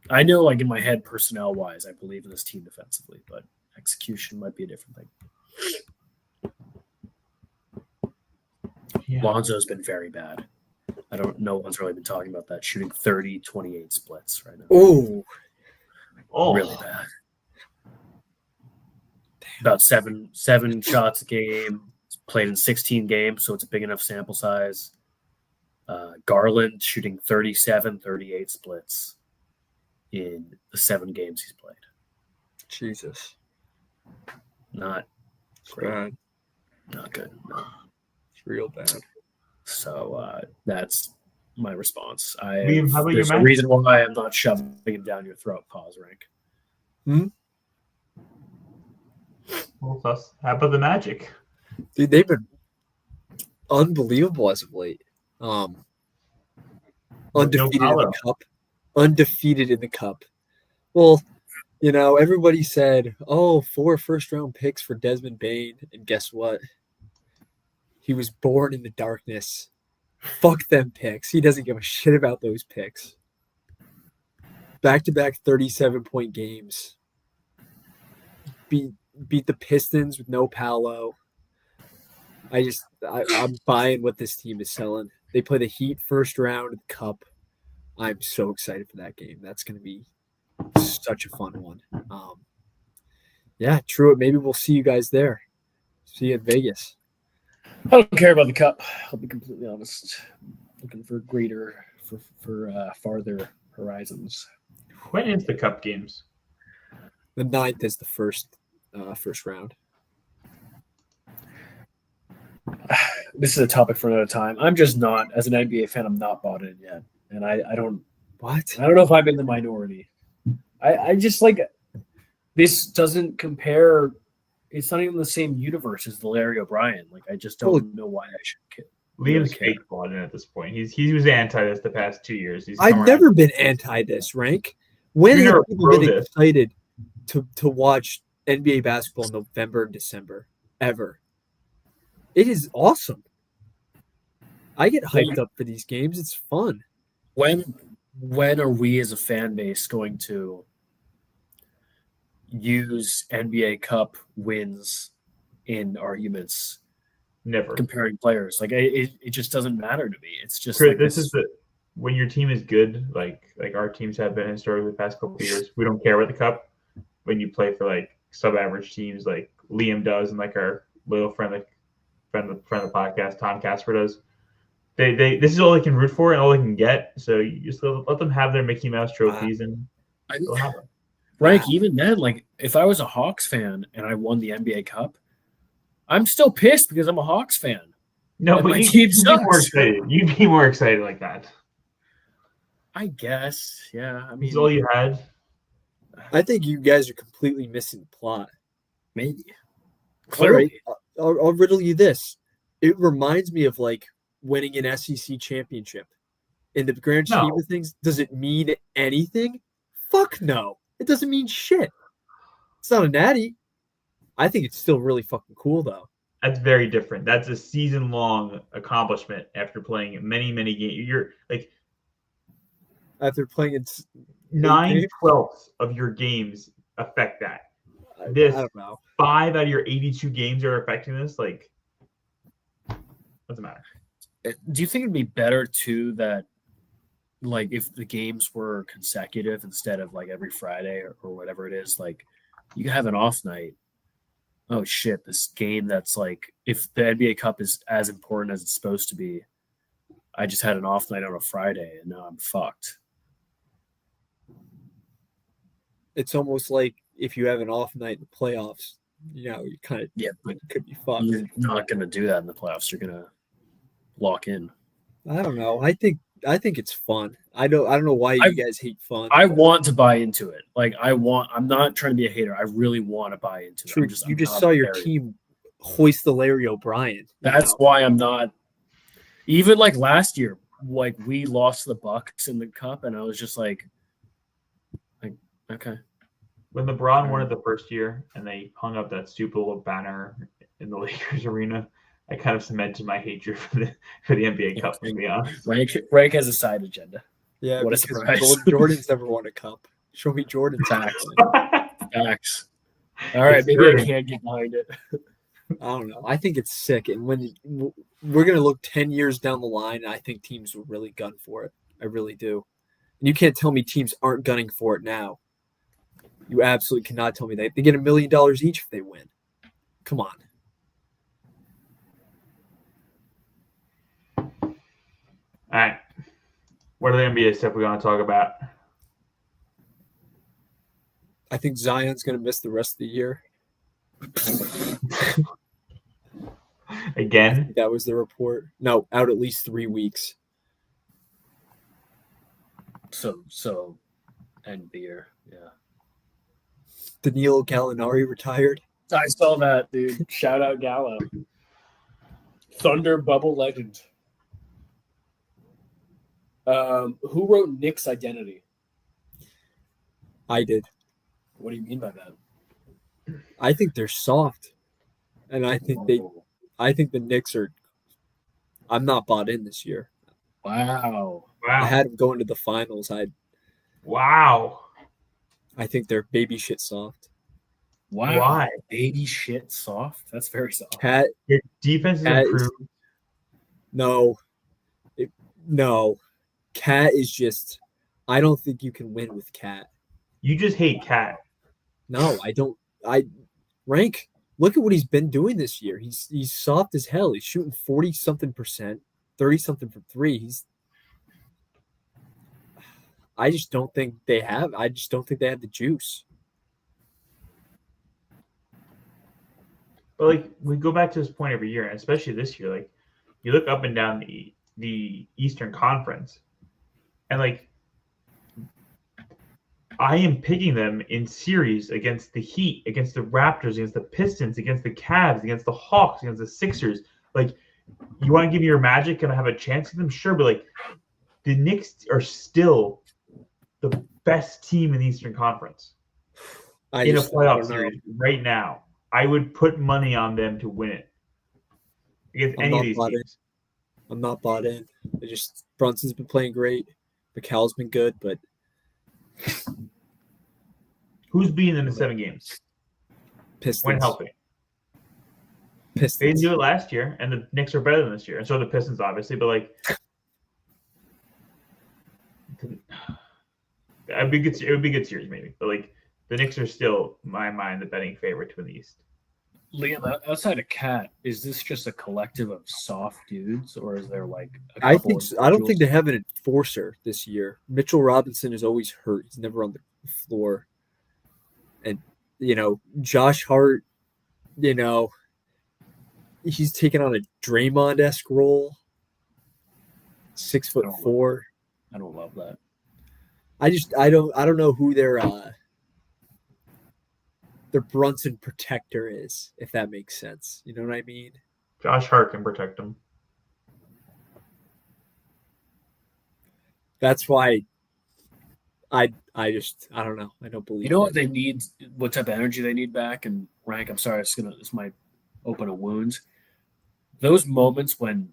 I know like in my head, personnel wise, I believe in this team defensively, but execution might be a different thing. Yeah. Lonzo's been very bad. No one's really been talking about that. Shooting 30-28 splits right now. Oh, Really bad. About seven shots a game. It's played in 16 games, so it's a big enough sample size. Garland shooting 37-38 splits in the 7 games he's played. Jesus. Not It's great. bad. Not good. No. It's real bad. So that's my response. Liam, how about There's your a match? reason why I'm not shoving him down your throat. Pause rank. Well, how about the Magic? Dude, they've been unbelievable as of late. Undefeated in the cup. Undefeated in the cup. Well, everybody said, 4 first-round picks for Desmond Bane, and guess what? He was born in the darkness. Fuck them picks. He doesn't give a shit about those picks. Back-to-back 37-point games. Beat the Pistons with no Paolo. I'm buying what this team is selling. They play the Heat first round of the Cup. I'm so excited for that game. That's going to be such a fun one. Yeah, true. Maybe we'll see you guys there. See you in Vegas. I don't care about the cup. I'll be completely honest. Looking for farther horizons. When is the Cup games? The 9th is the first round. This is a topic for another time. I'm just not, as an NBA fan, I'm not bought in yet, and I don't know if I'm in the minority. I just like this doesn't compare. It's not even the same universe as the Larry O'Brien. Like I just don't know why I should care. Liam's fake bought in at this point. He was anti this the past 2 years. I've never been anti this, Rank. When have people been excited to watch NBA basketball in November and December ever? It is awesome. I get hyped up for these games. It's fun. When are we as a fan base going to use NBA Cup wins in arguments? Never. Comparing players. Like it just doesn't matter to me. It's just Chris, like this is when your team is good, like our teams have been historically the past couple of years. We don't care about the Cup. When you play for like sub-average teams, like Liam does, and like our little friend of the podcast, Tom Casper does. They this is all they can root for and all they can get. So you just let them have their Mickey Mouse trophies and they'll have them. Frank, even then, like if I was a Hawks fan and I won the NBA Cup, I'm still pissed because I'm a Hawks fan. No, but you'd be more excited. You'd be more excited like that. I guess, yeah. I mean, that's all you had. I think you guys are completely missing the plot. Maybe. Clearly. I'll riddle you this. It reminds me of like winning an SEC championship. In the grand scheme of things, does it mean anything? Fuck no. It doesn't mean shit. It's not a natty. I think it's still really fucking cool though. That's very different. That's a season-long accomplishment after playing many, many games. You're like after playing 9/12 of your games affect that. I don't know. 5 out of your 82 games are affecting this. Like, doesn't matter. Do you think it'd be better too that like if the games were consecutive instead of like every Friday or whatever it is, like you could have an off night. Oh shit, this game that's like if the NBA Cup is as important as it's supposed to be, I just had an off night on a Friday and now I'm fucked. It's almost like if you have an off night in the playoffs, you kind of But could be fucked. you're not gonna do that in the playoffs. You're gonna lock in. I don't know. I think it's fun. I don't know why you guys hate fun. I want to buy into it. Like I'm not trying to be a hater. I really want to buy into True. it. You just saw your team hoist the Larry O'Brien. That's why I'm not. Even like last year, like we lost the Bucks in the cup, and I was just like okay. When LeBron won it the first year and they hung up that stupid little banner in the Lakers arena, I kind of cemented my hatred for the NBA Cup, to be honest. Rank has a side agenda. Yeah, what a because surprise. Jordan's never won a cup. Show me Jordan. Facts. All right, maybe I can't get behind it. I don't know. I think it's sick. And when we're going to look 10 years down the line, I think teams will really gun for it. I really do. And you can't tell me teams aren't gunning for it now. You absolutely cannot tell me that. They get $1 million each if they win. Come on. All right. What are the NBA stuff we want to talk about? I think Zion's going to miss the rest of the year. Again? That was the report. No, out at least 3 weeks. So end the year. Yeah. Danilo Gallinari retired. I saw that, dude. Shout out Gallo. Thunder bubble legend. Who wrote Nick's Identity? I did. What do you mean by that? I think they're soft. And I think the Knicks are. I'm not bought in this year. Wow. I had them going to the finals. Wow. I think they're baby shit soft. Wow. Why? Baby shit soft? That's very soft. Cat. Your defense is improved. No. Cat is just. I don't think you can win with Cat. You just hate Cat. No, I don't. Rank. Look at what he's been doing this year. He's soft as hell. He's shooting 40-something%, 30-something from three. I just don't think they have. I just don't think they have the juice. But like we go back to this point every year, and especially this year, like you look up and down the Eastern Conference, and like I am picking them in series against the Heat, against the Raptors, against the Pistons, against the Cavs, against the Hawks, against the Sixers. Like, you want to give me your Magic and I have a chance with them? Sure, but like the Knicks are still the best team in the Eastern Conference in a playoff series right now. I would put money on them to win it against any of these teams. I'm not bought in. Brunson's been playing great. McCall's been good, but who's beating them in 7 games? Pistons. When healthy. Pistons. They didn't do it last year, and the Knicks are better than this year. And so are the Pistons, obviously, but like it would be a good series maybe. But like the Knicks are still, in my mind, the betting favorite to win the East. Liam, outside of Cat, is this just a collective of soft dudes, or is there like I don't think they have an enforcer this year. Mitchell Robinson is always hurt. He's never on the floor. And Josh Hart, he's taken on a Draymond-esque role. 6'4". I don't love that. I don't know who their Brunson protector is, if that makes sense. You know what I mean? Josh Hart can protect him. That's why I don't know. I don't believe. You know what they need? What type of energy they need back? And Rank, I'm sorry, this might open a wound. Those moments when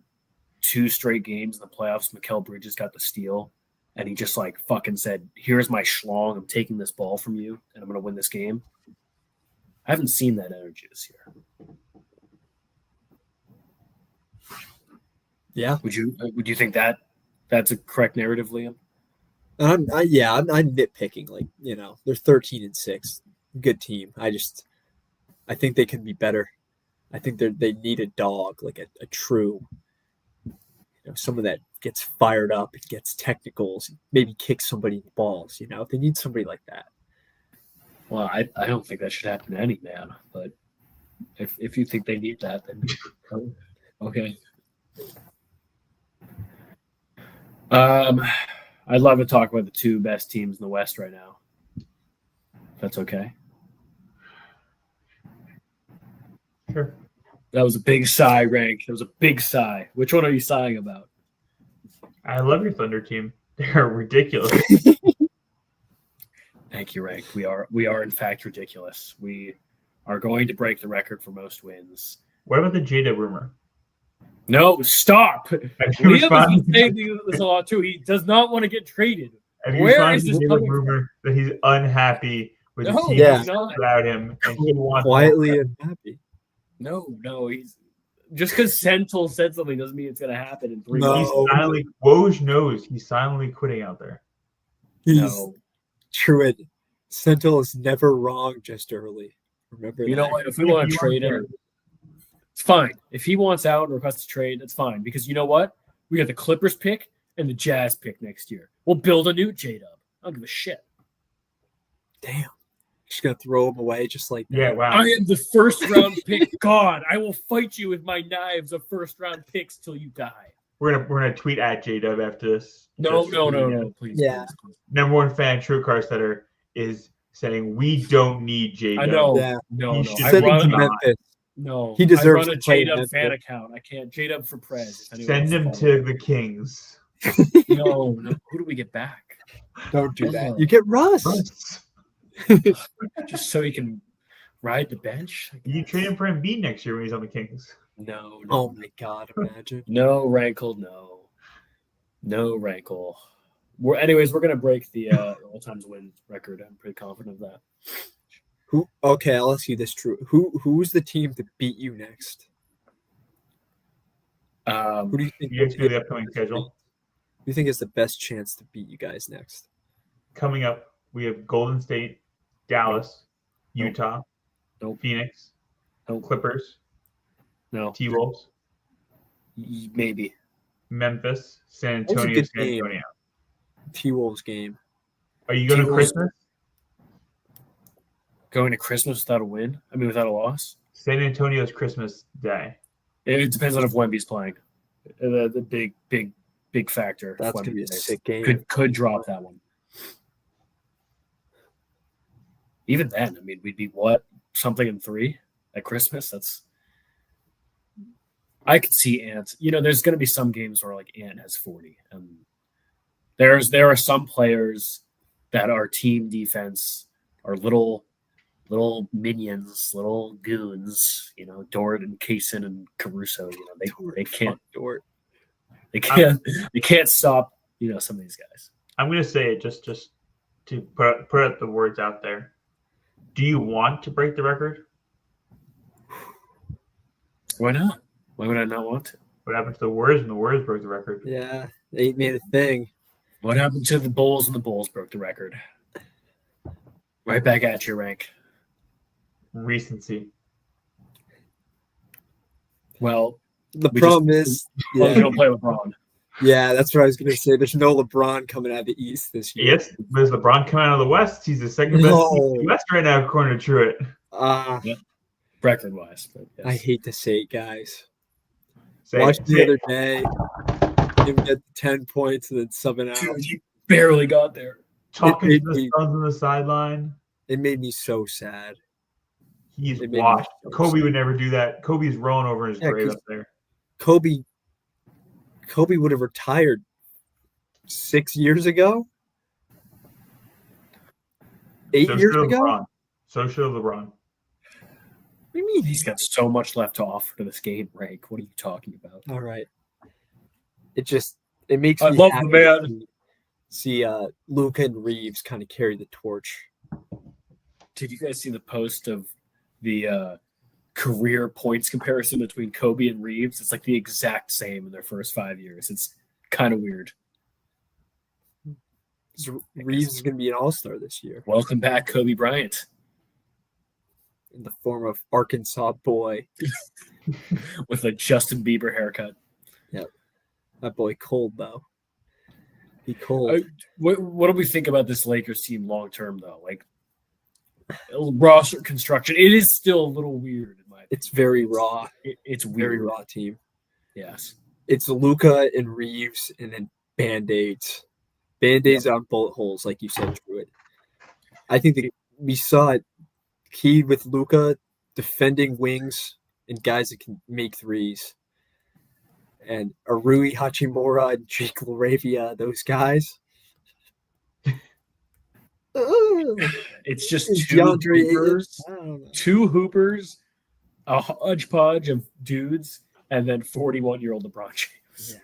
2 straight games in the playoffs, Mikal Bridges got the steal, and he just like fucking said, "Here's my schlong. I'm taking this ball from you, and I'm gonna win this game." I haven't seen that energy this year. Yeah. Would you think that that's a correct narrative, Liam? I'm nitpicking. Like, they're 13-6, good team. I think they can be better. I think they need a dog, like a true, someone that gets fired up, gets technicals, maybe kicks somebody in the balls. They need somebody like that. Well, I don't think that should happen to any man, but if you think they need that, then okay. I'd love to talk about the two best teams in the West right now. If that's okay. Sure. That was a big sigh, Rank. That was a big sigh. Which one are you sighing about? I love your Thunder team. They're ridiculous. Thank you, Rank. We are in fact ridiculous. We are going to break the record for most wins. What about the Jada rumor? No, stop. Have you Liam has responded been saying this a lot too. He does not want to get traded. Have you Where responded is to this the coming rumor that he's unhappy with the No, team Yeah. he's not. without him and he wants Quietly and happy. No, he's just because Sentinel said something doesn't mean it's gonna happen in 3 No. months. He's silently Woj knows he's silently quitting out there. He's No. Truett. Sentinel is never wrong just early. Remember You that. know what? If we want to trade him, it's fine. If he wants out and requests a trade, that's fine. Because you know what? We got the Clippers pick and the Jazz pick next year. We'll build a new J-Dub. I don't give a shit. Damn. Just going to throw him away just like that. Yeah, wow. I am the first round pick. God, I will fight you with my knives of first round picks till you die. We're gonna tweet at JDub after this. No, Just- please. Yeah. Please. Number one fan, True Carsetter, is saying we don't need JDub. I know. Yeah. No. You should I Send him run, to Memphis. no. He deserves I run a to play in J-Dub fan Memphis. account. I can't. J-Dub for Prez. if anyone Send him wants follow. to the Kings. No. Who do we get back? Don't do Oh. that. You get Russ. Just so he can ride the bench? You trade him for Embiid next year when he's on the Kings. No. Oh my God! Imagine. No rankle. No rankle. We're gonna break the all times win record. I'm pretty confident of that. Who? Okay, I'll ask you this: True. Who's the team to beat you next? Who do you think? You guys know the upcoming schedule. Who do you think is the best chance to beat you guys next? Coming up, we have Golden State, Dallas, Nope. Utah, Nope. Phoenix, Nope. Clippers, No, T-Wolves, maybe. Memphis, San That was a Antonio, good San game. Antonio. T-Wolves game. Are you going to T-Wolves. Christmas? Going to Christmas without a win? I mean, without a loss? San Antonio's Christmas Day. It depends on if Wemby's playing. The big factor. if That's gonna Wemby be a plays. sick game. Could drop that one. Even then, I mean, we'd be what? Something in 3 at Christmas? I could see Ant. There's going to be some games where like Ant has 40. There are some players that are team defense are little minions, little goons. Dort and Kaysen and Caruso. They can't Dort. they can't stop. Some of these guys. I'm going to say it just to put the words out there. Do you want to break the record? Why not? Why would I not want to? What happened to the Warriors when the Warriors broke the record? Yeah, they made a thing. What happened to the Bulls and the Bulls broke the record? Right back at your rank. Recency. Well, The We problem is, we yeah, don't play LeBron. yeah, that's what I was gonna say. There's no LeBron coming out of the East this year. Yes, there's LeBron coming out of the West. He's the second best team in the West right now, according to Truett. Record wise. But yes. I hate to say it, guys. Say Watched it. the other day, him get 10 points and then subbing out. Dude, he barely got there. Talking It to made the me- Suns on the sideline. It made me so sad. He's It made me washed. so Kobe sad. would never do that. Kobe's rolling over in his Yeah, grave 'cause- up there. Kobe would have retired 6 years ago. 8 So years should ago. LeBron. So should LeBron. What do you mean? He's got so much left to offer to this game, Rank. What are you talking about? All right. It makes I me love the happy man. to see Luca and Reeves kind of carry the torch. Did you guys see the post of the career points comparison between Kobe and Reeves? It's like the exact same in their first 5 years. It's kind of weird. Reeves is going to be an all-star this year Welcome back, Kobe Bryant, in the form of Arkansas boy. with a Justin Bieber haircut. That boy cold, though. He cold. What do we think about this Lakers team long term, though? Like roster construction, it is still a little weird in my opinion. It's very raw. It's Very weird. raw team. Yes. It's Luka and Reeves and then Band-Aids. Band-Aids on bullet holes, like you said, Druid. I think that we saw it keyed with Luka defending wings and guys that can make threes. And Arui Hachimura and Jake LaRavia, those guys. It's just And two DeAndre hoopers, I don't know. two hoopers, a hodgepodge of dudes, and then 41-year-old LeBron James. Yeah.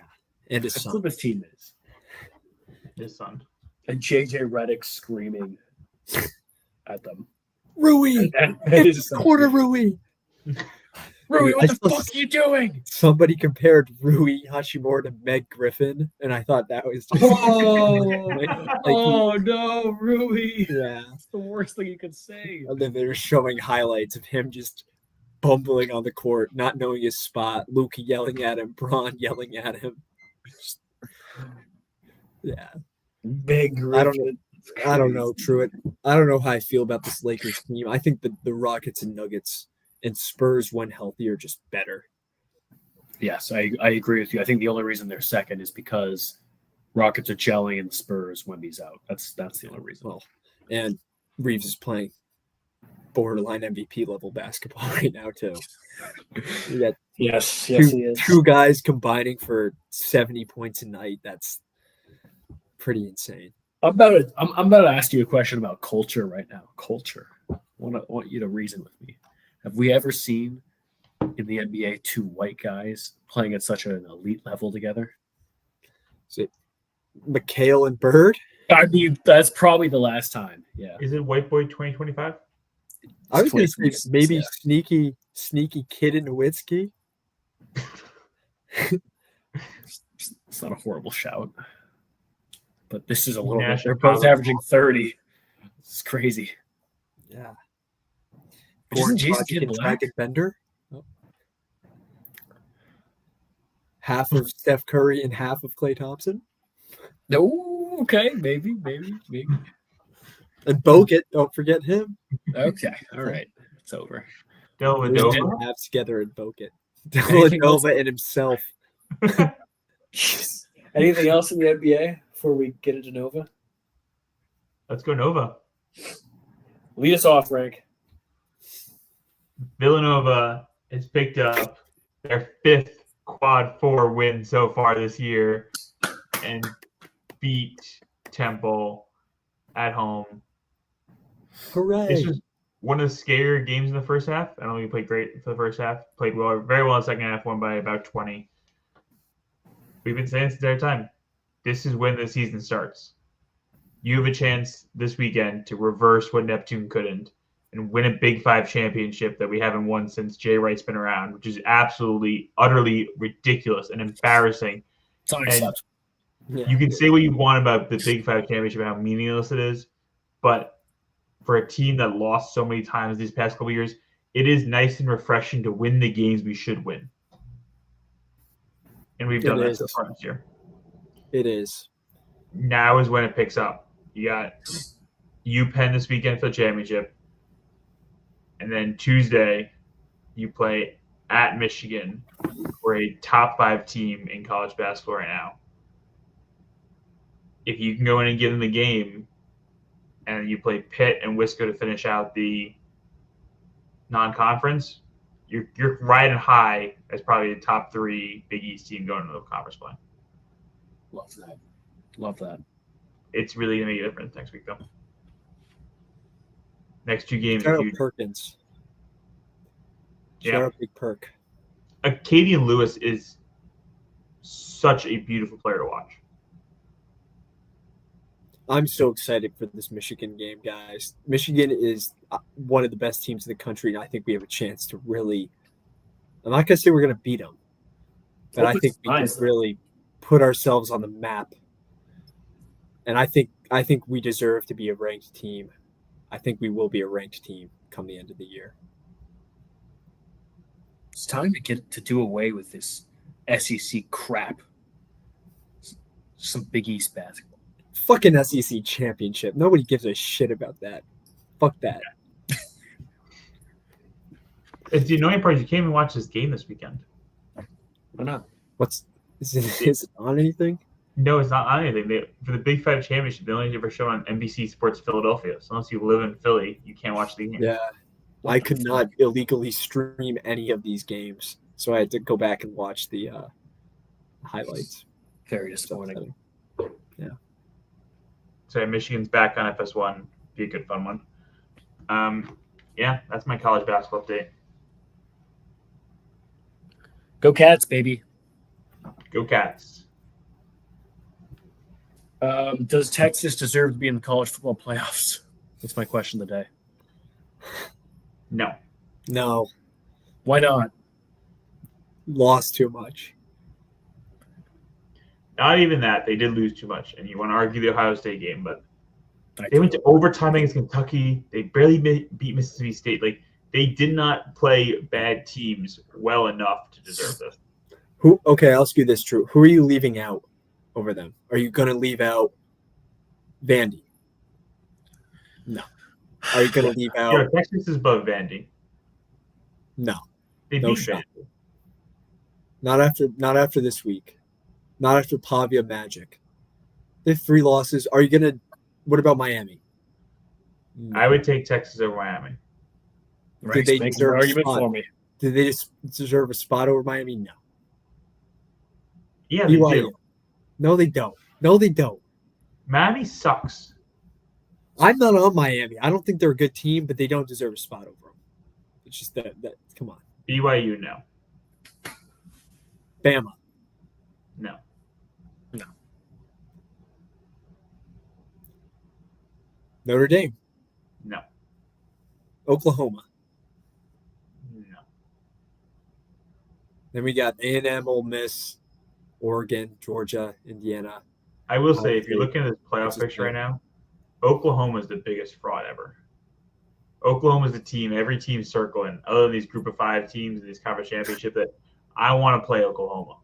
And his That's son. what this team is. His son. And JJ Redick screaming at them. Rui! And It's his son quarter screaming, Rui! Rui, I what the still- fuck are you doing? Somebody compared Rui Hachimura to Meg Griffin, and I thought that was just Oh no, Rui. yeah. That's the worst thing you could say. And then they were showing highlights of him just bumbling on the court, not knowing his spot, Luke yelling at him, Braun yelling at him. Yeah. Big Griffin. I don't know, Truitt. I don't know how I feel about this Lakers team. I think the Rockets and Nuggets and Spurs, when healthy, are just better. Yes, I agree with you. I think the only reason they're second is because Rockets are gelling and Spurs when he's out. That's the only reason. Well, and Reeves is playing borderline MVP level basketball right now too. You got Yes, two guys combining for 70 points a night. That's pretty insane. I'm about to ask you a question about culture right now. Culture. I want you to reason with me. Have we ever seen in the NBA two white guys playing at such an elite level together? Is it McHale and Bird? I mean, that's probably the last time. Yeah. Is it White Boy 2025? I was going to say 26, maybe yeah. sneaky Kid and Nowitzki. It's not a horrible shout. But this is a little bit. Nash They're and both Powell. averaging 30. It's crazy. Yeah. Isn't Jason Dragic Kidd and black? Dragic Bender. Oh. Half of Steph Curry and half of Klay Thompson. No, okay, maybe. And Bogut, don't forget him. Okay, all right. It's over. Dellavedova. Halves together in Bogut. Anything else? Villanova and himself. Anything else in the NBA before we get into Nova? Let's go Nova. Lead us off, Rank. Villanova has picked up their 5th quad 4 win so far this year and beat Temple at home. Hooray. This was one of the scarier games in the first half. I don't think we played great for the first half. Played well, very well in the second half, won by about 20. We've been saying this the entire time. This is when the season starts. You have a chance this weekend to reverse what Neptune couldn't and win a Big Five championship that we haven't won since Jay Wright's been around, which is absolutely, utterly ridiculous and embarrassing. It's unacceptable. Yeah. You can say what you want about the Big Five championship and how meaningless it is, but for a team that lost so many times these past couple of years, it is nice and refreshing to win the games we should win. And we've done It that is. so far this year. It is. Now is when it picks up. You got UPenn this weekend for the championship. And then Tuesday, you play at Michigan, for a top 5 team in college basketball right now. If you can go in and get in the game, and you play Pitt and Wisco to finish out the non-conference, you're riding high as probably the top 3 Big East team going into the conference play. Love that. It's really going to make a difference next week, though. Next 2 games Shout are out huge. Perkins. Shout Yeah. out Big Perk. Acadian Lewis is such a beautiful player to watch. I'm so excited for this Michigan game, guys. Michigan is one of the best teams in the country, and I think we have a chance to really – I'm not going to say we're going to beat them, but I think we can really put ourselves on the map. And I think we deserve to be a ranked team. I think we will be a ranked team come the end of the year. It's time to get to do away with this SEC crap. Some Big East basketball. Fucking SEC championship. Nobody gives a shit about that. Fuck that. It's the annoying part is you can't even watch this game this weekend. Why not? Is it on anything? No, it's not on anything. For the Big Five Championship, they only ever show on NBC Sports Philadelphia. So unless you live in Philly, you can't watch the game. Yeah. I could not illegally stream any of these games. So I had to go back and watch the highlights. Very disappointing. Yeah. So Michigan's back on FS1. Be a good fun one. Yeah, that's my college basketball update. Go Cats, baby. Go Cats. Does Texas deserve to be in the college football playoffs? That's my question today. No. No. Why not? Lost too much. Not even that. They did lose too much. And you want to argue the Ohio State game, but they went to overtime against Kentucky. They barely beat Mississippi State. Like, they did not play bad teams well enough to deserve this. Okay, I'll ask you this, Drew. Who are you leaving out over them? Are you going to leave out Vandy? No. Are you going to leave out? Yeah, Texas is above Vandy. No. They No beat shot. Vandy. Not after this week. Not after Pavia Magic. They have 3 losses. Are you going to? What about Miami? No. I would take Texas over Miami. Right, they make deserve an a argument spot? for me. Did they just deserve a spot over Miami? No. Yeah, they BYU. do. No, they don't. No, they don't. Miami sucks. I'm not on Miami. I don't think they're a good team, but they don't deserve a spot over them. It's just that come on. BYU, no. Bama. No. Notre Dame. No. Oklahoma. No. Then we got A&M, Ole Miss, Oregon, Georgia, Indiana. I will Ohio say, if you're State. looking at this playoff Texas picture Tech. right now, Oklahoma is the biggest fraud ever. Oklahoma is the team, every team circling, other than these group of 5 teams in this conference championship, that I want to play Oklahoma.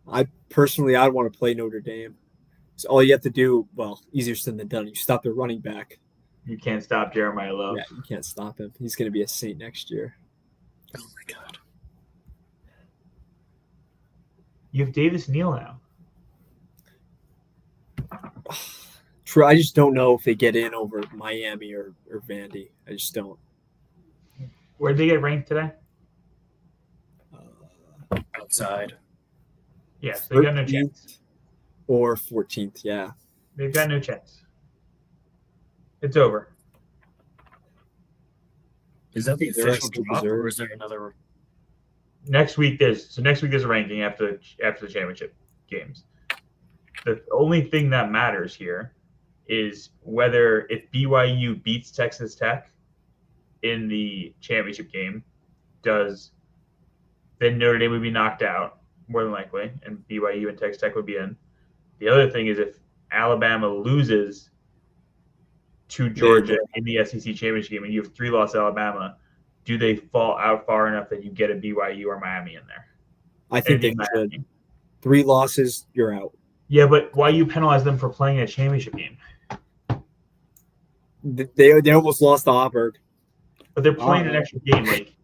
I want to play Notre Dame. So all you have to do, well, easier said than done. You stop their running back. You can't stop Jeremiah Love. Yeah, you can't stop him. He's going to be a Saint next year. Oh my god. You have Davis Neal now. True. I just don't know if they get in over Miami or Vandy. I just don't. Where did they get ranked today? Outside. Yes, they got no 13th chance. or 14th. Yeah. They've got no chance. It's over. Is that the The official rest of drop, Missouri. or is there another? Next week there's a ranking after the championship games. The only thing that matters here is whether if BYU beats Texas Tech in the championship game, then Notre Dame would be knocked out more than likely, and BYU and Texas Tech would be in. The other thing is if Alabama loses to Georgia in the SEC championship game and you have 3-loss Alabama, do they fall out far enough that you get a BYU or Miami in there? I think they Miami. should. 3 losses, you're out. Yeah, but why you penalize them for playing a championship game? They almost lost to Auburn. But they're playing an extra game. Like,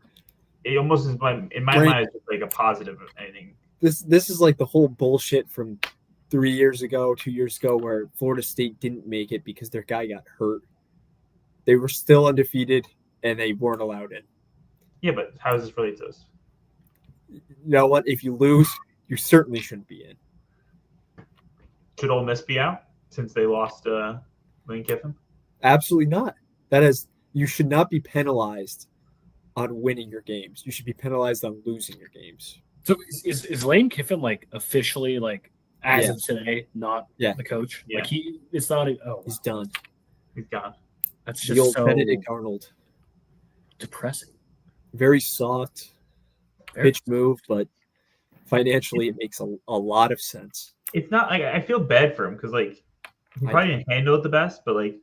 it almost is, in my Right. mind, it's just like a positive of anything. This is like the whole bullshit from 2 years ago, where Florida State didn't make it because their guy got hurt. They were still undefeated and they weren't allowed in. Yeah, but how does this relate to us? You know what? If you lose, you certainly shouldn't be in. Should Ole Miss be out since they lost Lane Kiffin? Absolutely not. You should not be penalized on winning your games. You should be penalized on losing your games. So is Lane Kiffin like officially like as Yeah. of today not Yeah. the coach? Yeah. Like it's not. He's done. He's gone. That's The just old so Benedict Arnold. depressing. Very soft Very- pitch move, but financially it makes a lot of sense. it's not like I feel bad for him because like he I- probably didn't handle it the best, but like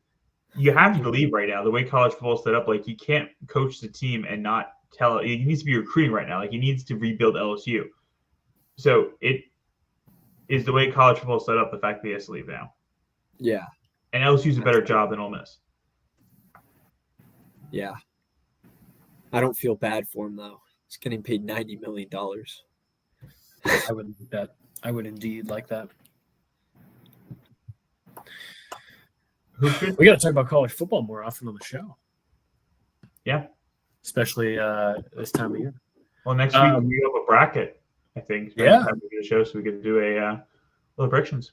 you have to believe right now the way college football is set up, like he can't coach the team and not tell. He needs to be recruiting right now. Like he needs to rebuild LSU. So it is the way college football is set up. The fact that he has to leave now, Yeah, and LSU's a better job than Ole Miss. yeah. I don't feel bad for him though. He's getting paid $90 million. I would like that. I would indeed like that. Who should? We got to talk about college football more often on the show. Yeah. Especially this time of year. Well, next week we have a bracket. I think. Yeah. Time to do the show, so we can do a little predictions.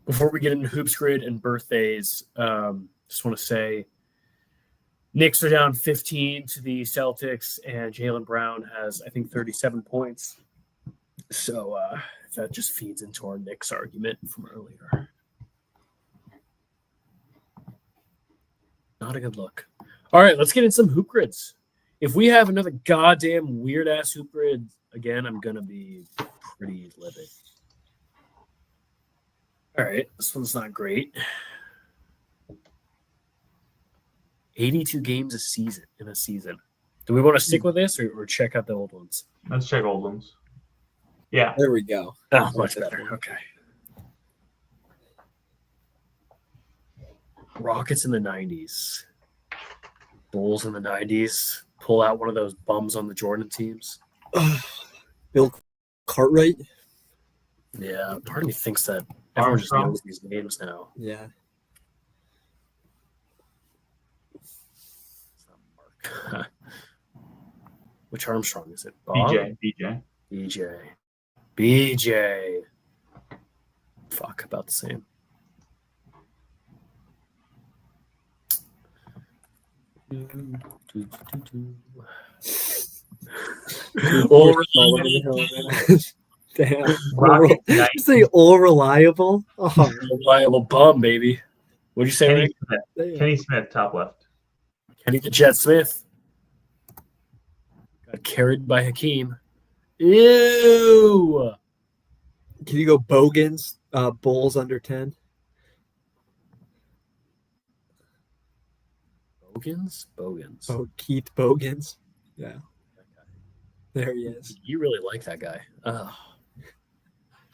Before we get into Hoops Grid and birthdays, just want to say Knicks are down 15 to the Celtics, and Jaylen Brown has, I think, 37 points. So that just feeds into our Knicks argument from earlier. Not a good look. All right, let's get in some hoop grids. If we have another goddamn weird-ass hoop grid, again, I'm going to be pretty livid. All right, this one's not great. 82 games in a season. Do we want to stick with this or check out the old ones? Let's check old ones. Yeah. There we go. Oh, much better. Okay. Rockets in the 90s. Bulls in the 90s. Pull out one of those bums on the Jordan teams. Bill Cartwright. Yeah, part of me thinks that everyone just Armstrong. knows these names now. Yeah. It's not Mark. Which Armstrong is it? Bob? BJ. Fuck, about the same. All Damn. Rocket night. You say all reliable? Oh, reliable bum, baby. What'd you say, Kenny Rick? Smith. damn. Kenny Smith, top left. Kenny the Jet Smith. Got carried by Hakeem. Ew. Can you go Bogans? Bulls under 10. Bogans? Oh, Keith Bogans. Yeah. There he is. You really like that guy. Oh.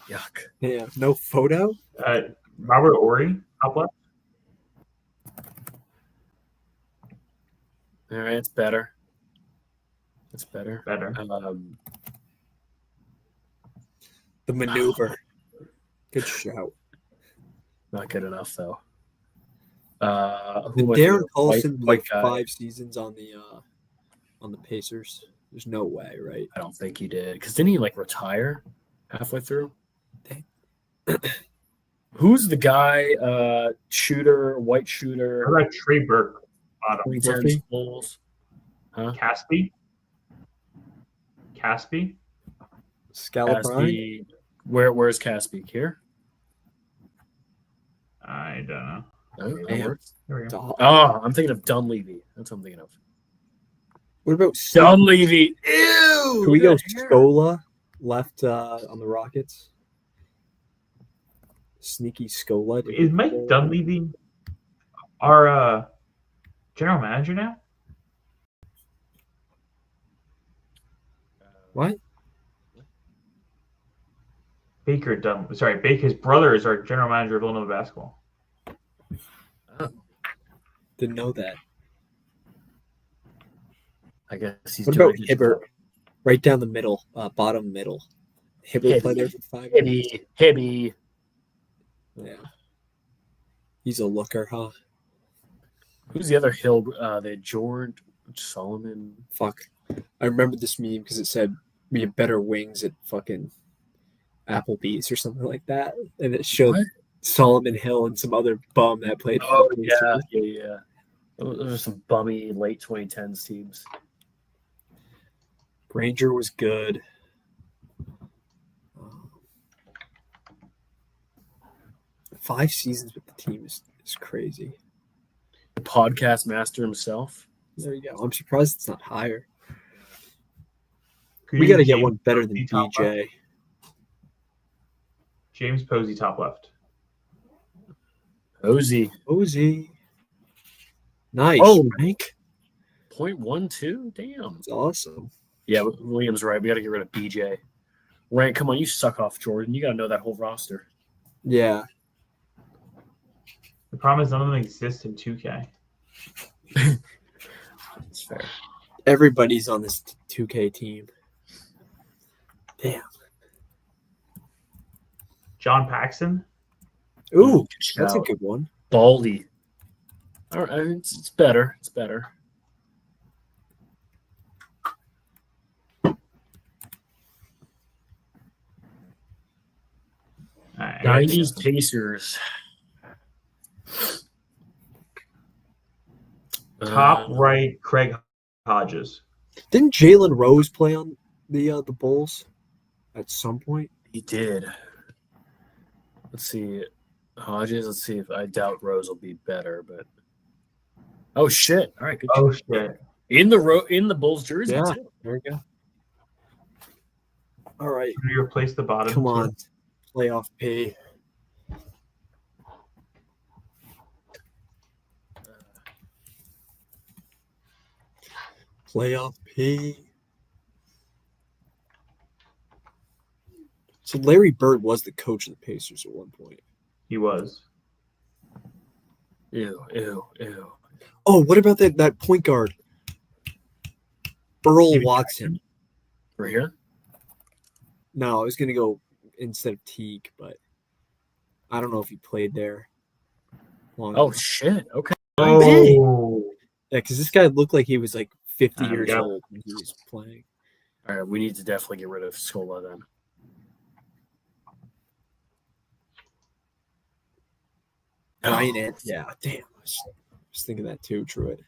Yuck. Yeah. No photo? Robert Ory, top left. All right, it's better. It's better. Better. The maneuver. Good shout. Not good enough though. Did Who Darren Collison white play guy? 5 seasons on the Pacers? There's no way, right? I don't think he did. Because didn't he like retire halfway through? Who's the guy? Shooter, white shooter. How about Trey Burke? Bottom. 2010 Bulls. Huh? Caspi. Scalabrine? Caspi. Where's Caspi? Here? I don't know. Oh, that Damn. works. Here we go. Dog. Oh, I'm thinking of Dunleavy. That's what I'm thinking of. What about Dunleavy. Ew. Can we go that hair. Scola left on the Rockets? Sneaky Scola. Is Mike Dunleavy our general manager now? What? Baker's brother is our general manager of Villanova basketball. Didn't know that. I guess he's What doing about his Hibbert? Right down the middle, bottom middle. Hibbert played there for 5 years. Hibby. Yeah. He's a looker, huh? Who's the other Hill? The George Solomon. Fuck. I remember this meme because it said we have better wings at fucking Applebee's or something like that. And it showed What? Solomon Hill and some other bum that played. Oh for the yeah, Pacers. yeah. Those are some bummy late 2010s teams. Granger was good. 5 seasons with the team is crazy. The podcast master himself. There you go. I'm surprised it's not higher. Could We you got to get name one better than the top DJ. James Posey, top left. Posey. Nice. Oh. Rank. 0.12? Damn. That's awesome. Yeah, William's right. We got to get rid of BJ. Rank, come on, you suck off Jordan. You got to know that whole roster. Yeah. The problem is none of them exist in 2K. That's fair. Everybody's on this 2K team. Damn. John Paxson. Ooh, Good that's a shout. good one. Baldy. All right, it's better. It's better. All right, I got 90s Pacers. top right, Craig Hodges. Didn't Jalen Rose play on the Bulls at some point? He did. Let's see. Hodges, let's see if I doubt Rose will be better, but oh shit. All right, good Oh job. shit! In the Bulls jersey Yeah. too. There we go. All right. Can you replace the bottom? Come two? on. Playoff P. Playoff P. So Larry Bird was the coach of the Pacers at one point. He was. Ew. Oh, what about that point guard? Earl David Watson. We're here. No, I was gonna go instead of Teague, but I don't know if he played there. Long Oh enough. shit. Okay. Oh, Yeah, because this guy looked like he was like 50 There we years go. old when he was playing. All right, we need to definitely get rid of Scola then. Ryan Ant. Yeah, damn. I was thinking that too, Truett.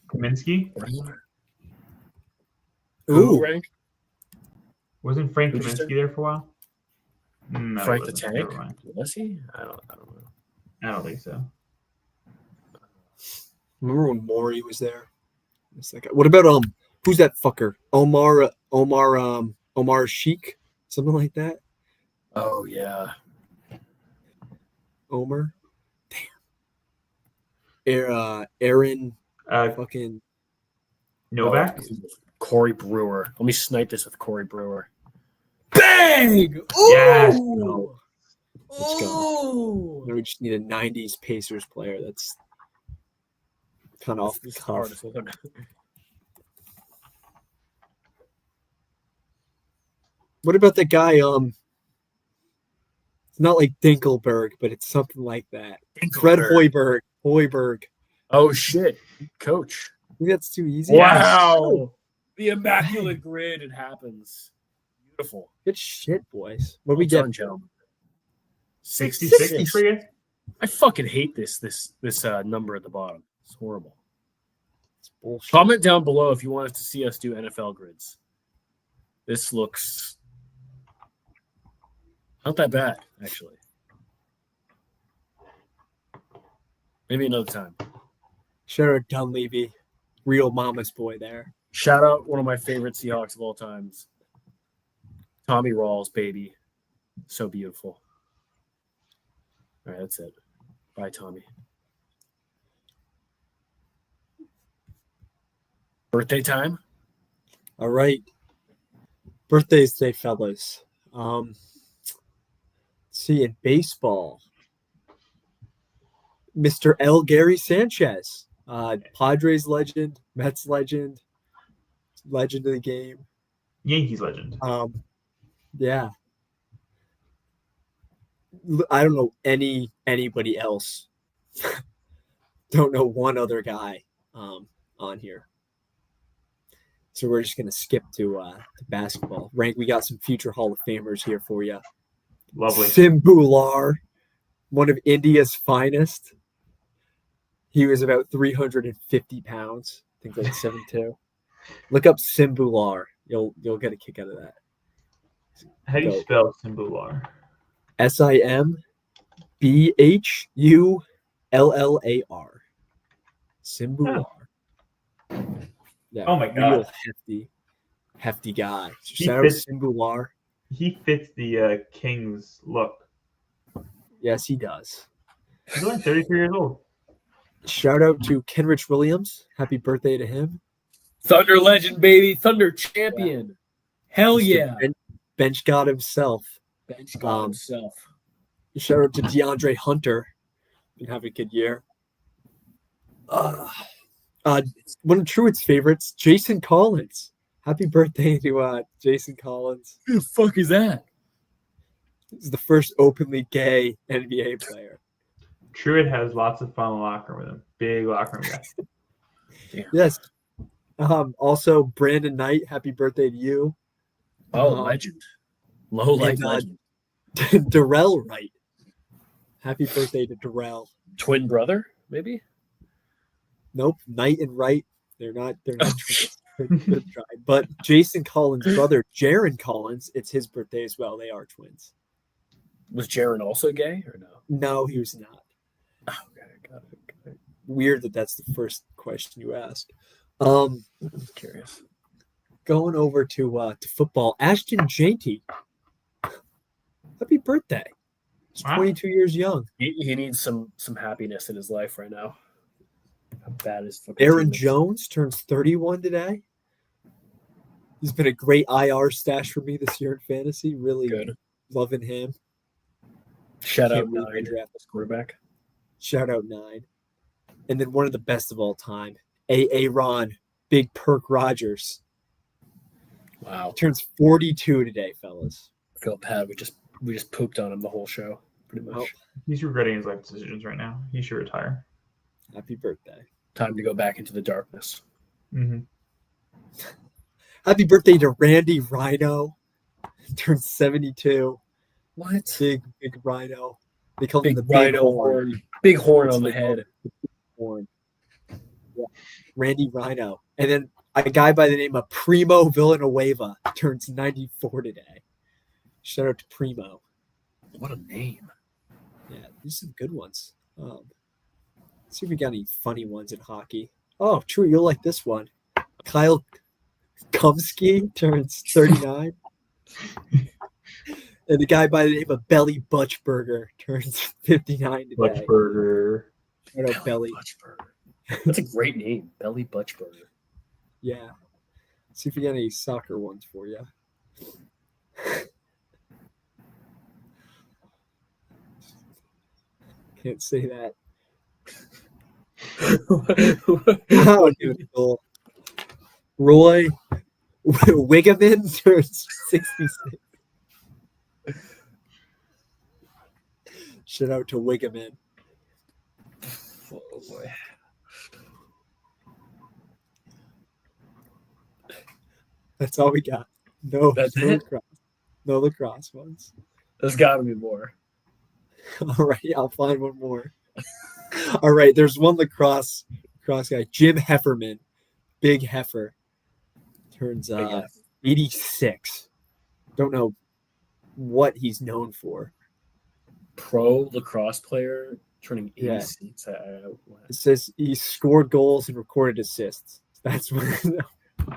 Kaminsky. Ooh, rank. Wasn't Frank Who'd you Kaminsky say? there for a while? No, Frank he the wasn't. Tank. Never mind. Was he? I don't know. I don't think so. Remember when Maury was there? It's like, what about who's that fucker? Omar Sheik, something like that. Oh yeah. Omer. Damn. Aaron fucking Novak. Corey Brewer. Let me snipe this with Corey Brewer. bang. Ooh! Yes. No. Let's go. Ooh. No, we just need a 90s Pacers player that's kind of off the This is the cuff. hardest one. What about the guy? It's not like Dinkelberg, but it's something like that. Fred Dinkelberg. Hoiberg. Oh shit, Coach. I think that's too easy. Wow. The immaculate grid. It happens. Beautiful. Good shit, boys. What we Well get? done, gentlemen. 66 for you? I fucking hate this number at the bottom. It's horrible. It's bullshit. Comment down below if you want us to see us do NFL grids. This looks not that bad, actually. Maybe another time. Shout out Dunleavy, real mama's boy there. Shout out one of my favorite Seahawks of all times, Tommy Rawls, baby. So beautiful. All right, that's it. Bye, Tommy. Birthday time? All right. Birthdays today, fellas. See, in baseball, Mr. L. Gary Sanchez, Padres legend, Mets legend, legend of the game. Yankees legend. Yeah. I don't know anybody else. Don't know one other guy on here. So we're just gonna skip to basketball. Rank, we got some future Hall of Famers here for you. Lovely. Simbular, one of India's finest. He was about 350 pounds. I think like 7'2". Look up Simbular. You'll get a kick out of that. How do you Dope. spell Simbular? Simbullar. Simbular. Yeah, Oh my God. real hefty guy. So He shout out fits- Simbular. he fits the Kings look. Yes, he does. He's only 33 years old. Shout out to Kenrich Williams. Happy birthday to him. Thunder legend, baby. Thunder champion. Hell Mr. yeah. Bench god himself. Bench God Um, himself. Shout out to DeAndre Hunter. Been having a good year. One of Truett's favorites, Jason Collins. Happy birthday to Jason Collins. Who the fuck is that? He's the first openly gay NBA player. Truitt has lots of fun in the locker room with him. Big locker room guy. Yes. Also, Brandon Knight. Happy birthday to you. Oh, legend. Low life and, legend. Darrell Wright. Happy birthday to Darrell. Twin brother, maybe? Nope, Knight and Wright. They're not twins. Good try. But Jason Collins' brother, Jaron Collins, it's his birthday as well. They are twins. Was Jaron also gay or no? No, he was not. Oh, okay, got it. Weird that's the first question you ask. I'm curious. Going over to football, Ashton Janty. Happy birthday. He's Wow. 22 years young. He needs some happiness in his life right now. How bad is fucking Aaron team is. Jones turns 31 today. He's been a great IR stash for me this year in fantasy. Really Good. loving him. Shout out Can't wait to 9 draft this quarterback. Shout out 9. And then one of the best of all time, Ron, Big Perk Rogers. Wow. Turns 42 today, fellas. I feel bad. We just pooped on him the whole show, pretty much. Oh. He's regretting his life decisions right now. He should retire. Happy birthday. Time to go back into the darkness. Mm-hmm. Happy birthday to Randy Rhino. Turns 72. What? Big Rhino. They call him Big the rhino Big Horn. horn. Big horn That's on the what they call head. Horn. Yeah. Randy Rhino. And then a guy by the name of Primo Villanueva turns 94 today. Shout out to Primo. What a name. Yeah, these are some good ones. Let's see if we got any funny ones in hockey. Oh, true. You'll like this one. Kyle Kumsky turns 39. And the guy by the name of Belly Butchburger turns 59 today. Butchburger. Shout out Belly. Butchburger. That's a great name. Belly Butchburger. Yeah. See if we got any soccer ones for you. Can't say that. Oh, dude, cool. Roy Wigaman turns 66. Shout out to Wigaman. Oh boy. That's all we got. No, That's no it? lacrosse. No lacrosse ones. There's got to be more. All right, I'll find one more. All right, there's one lacrosse guy, Jim Hefferman, big heifer, turns Big F. 86. Don't know what he's known for. Pro lacrosse player turning Yeah. 86. It says he scored goals and recorded assists. That's what.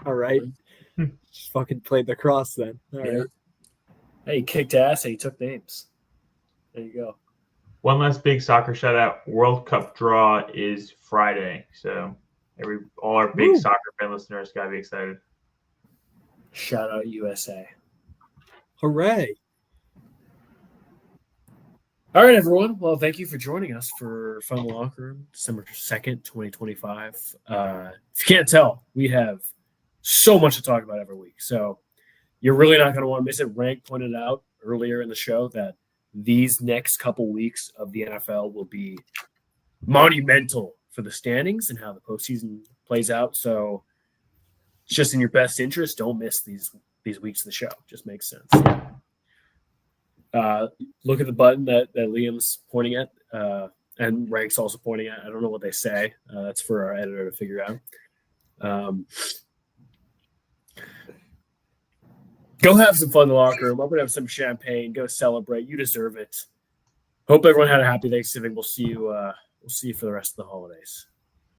All right, just fucking played lacrosse then. All right. Yeah. Hey, he kicked ass and he took names. There you go. One last big soccer shout out. World Cup draw is Friday. So all our big Woo. soccer fan listeners gotta be excited. Shout out USA. Hooray! All right, everyone. Well, thank you for joining us for Fun in the Locker Room, December 2nd, 2025. If you can't tell, we have so much to talk about every week. So you're really not going to want to miss it. Rank pointed out earlier in the show that these next couple weeks of the NFL will be monumental for the standings and how the postseason plays out. So it's just in your best interest. Don't miss these weeks of the show. Just makes sense. Look at the button that Liam's pointing at, and Rank's also pointing at. I don't know what they say. That's for our editor to figure out. Go have some fun in the locker room. Open up some champagne. Go celebrate. You deserve it. Hope everyone had a happy Thanksgiving. We'll see you for the rest of the holidays.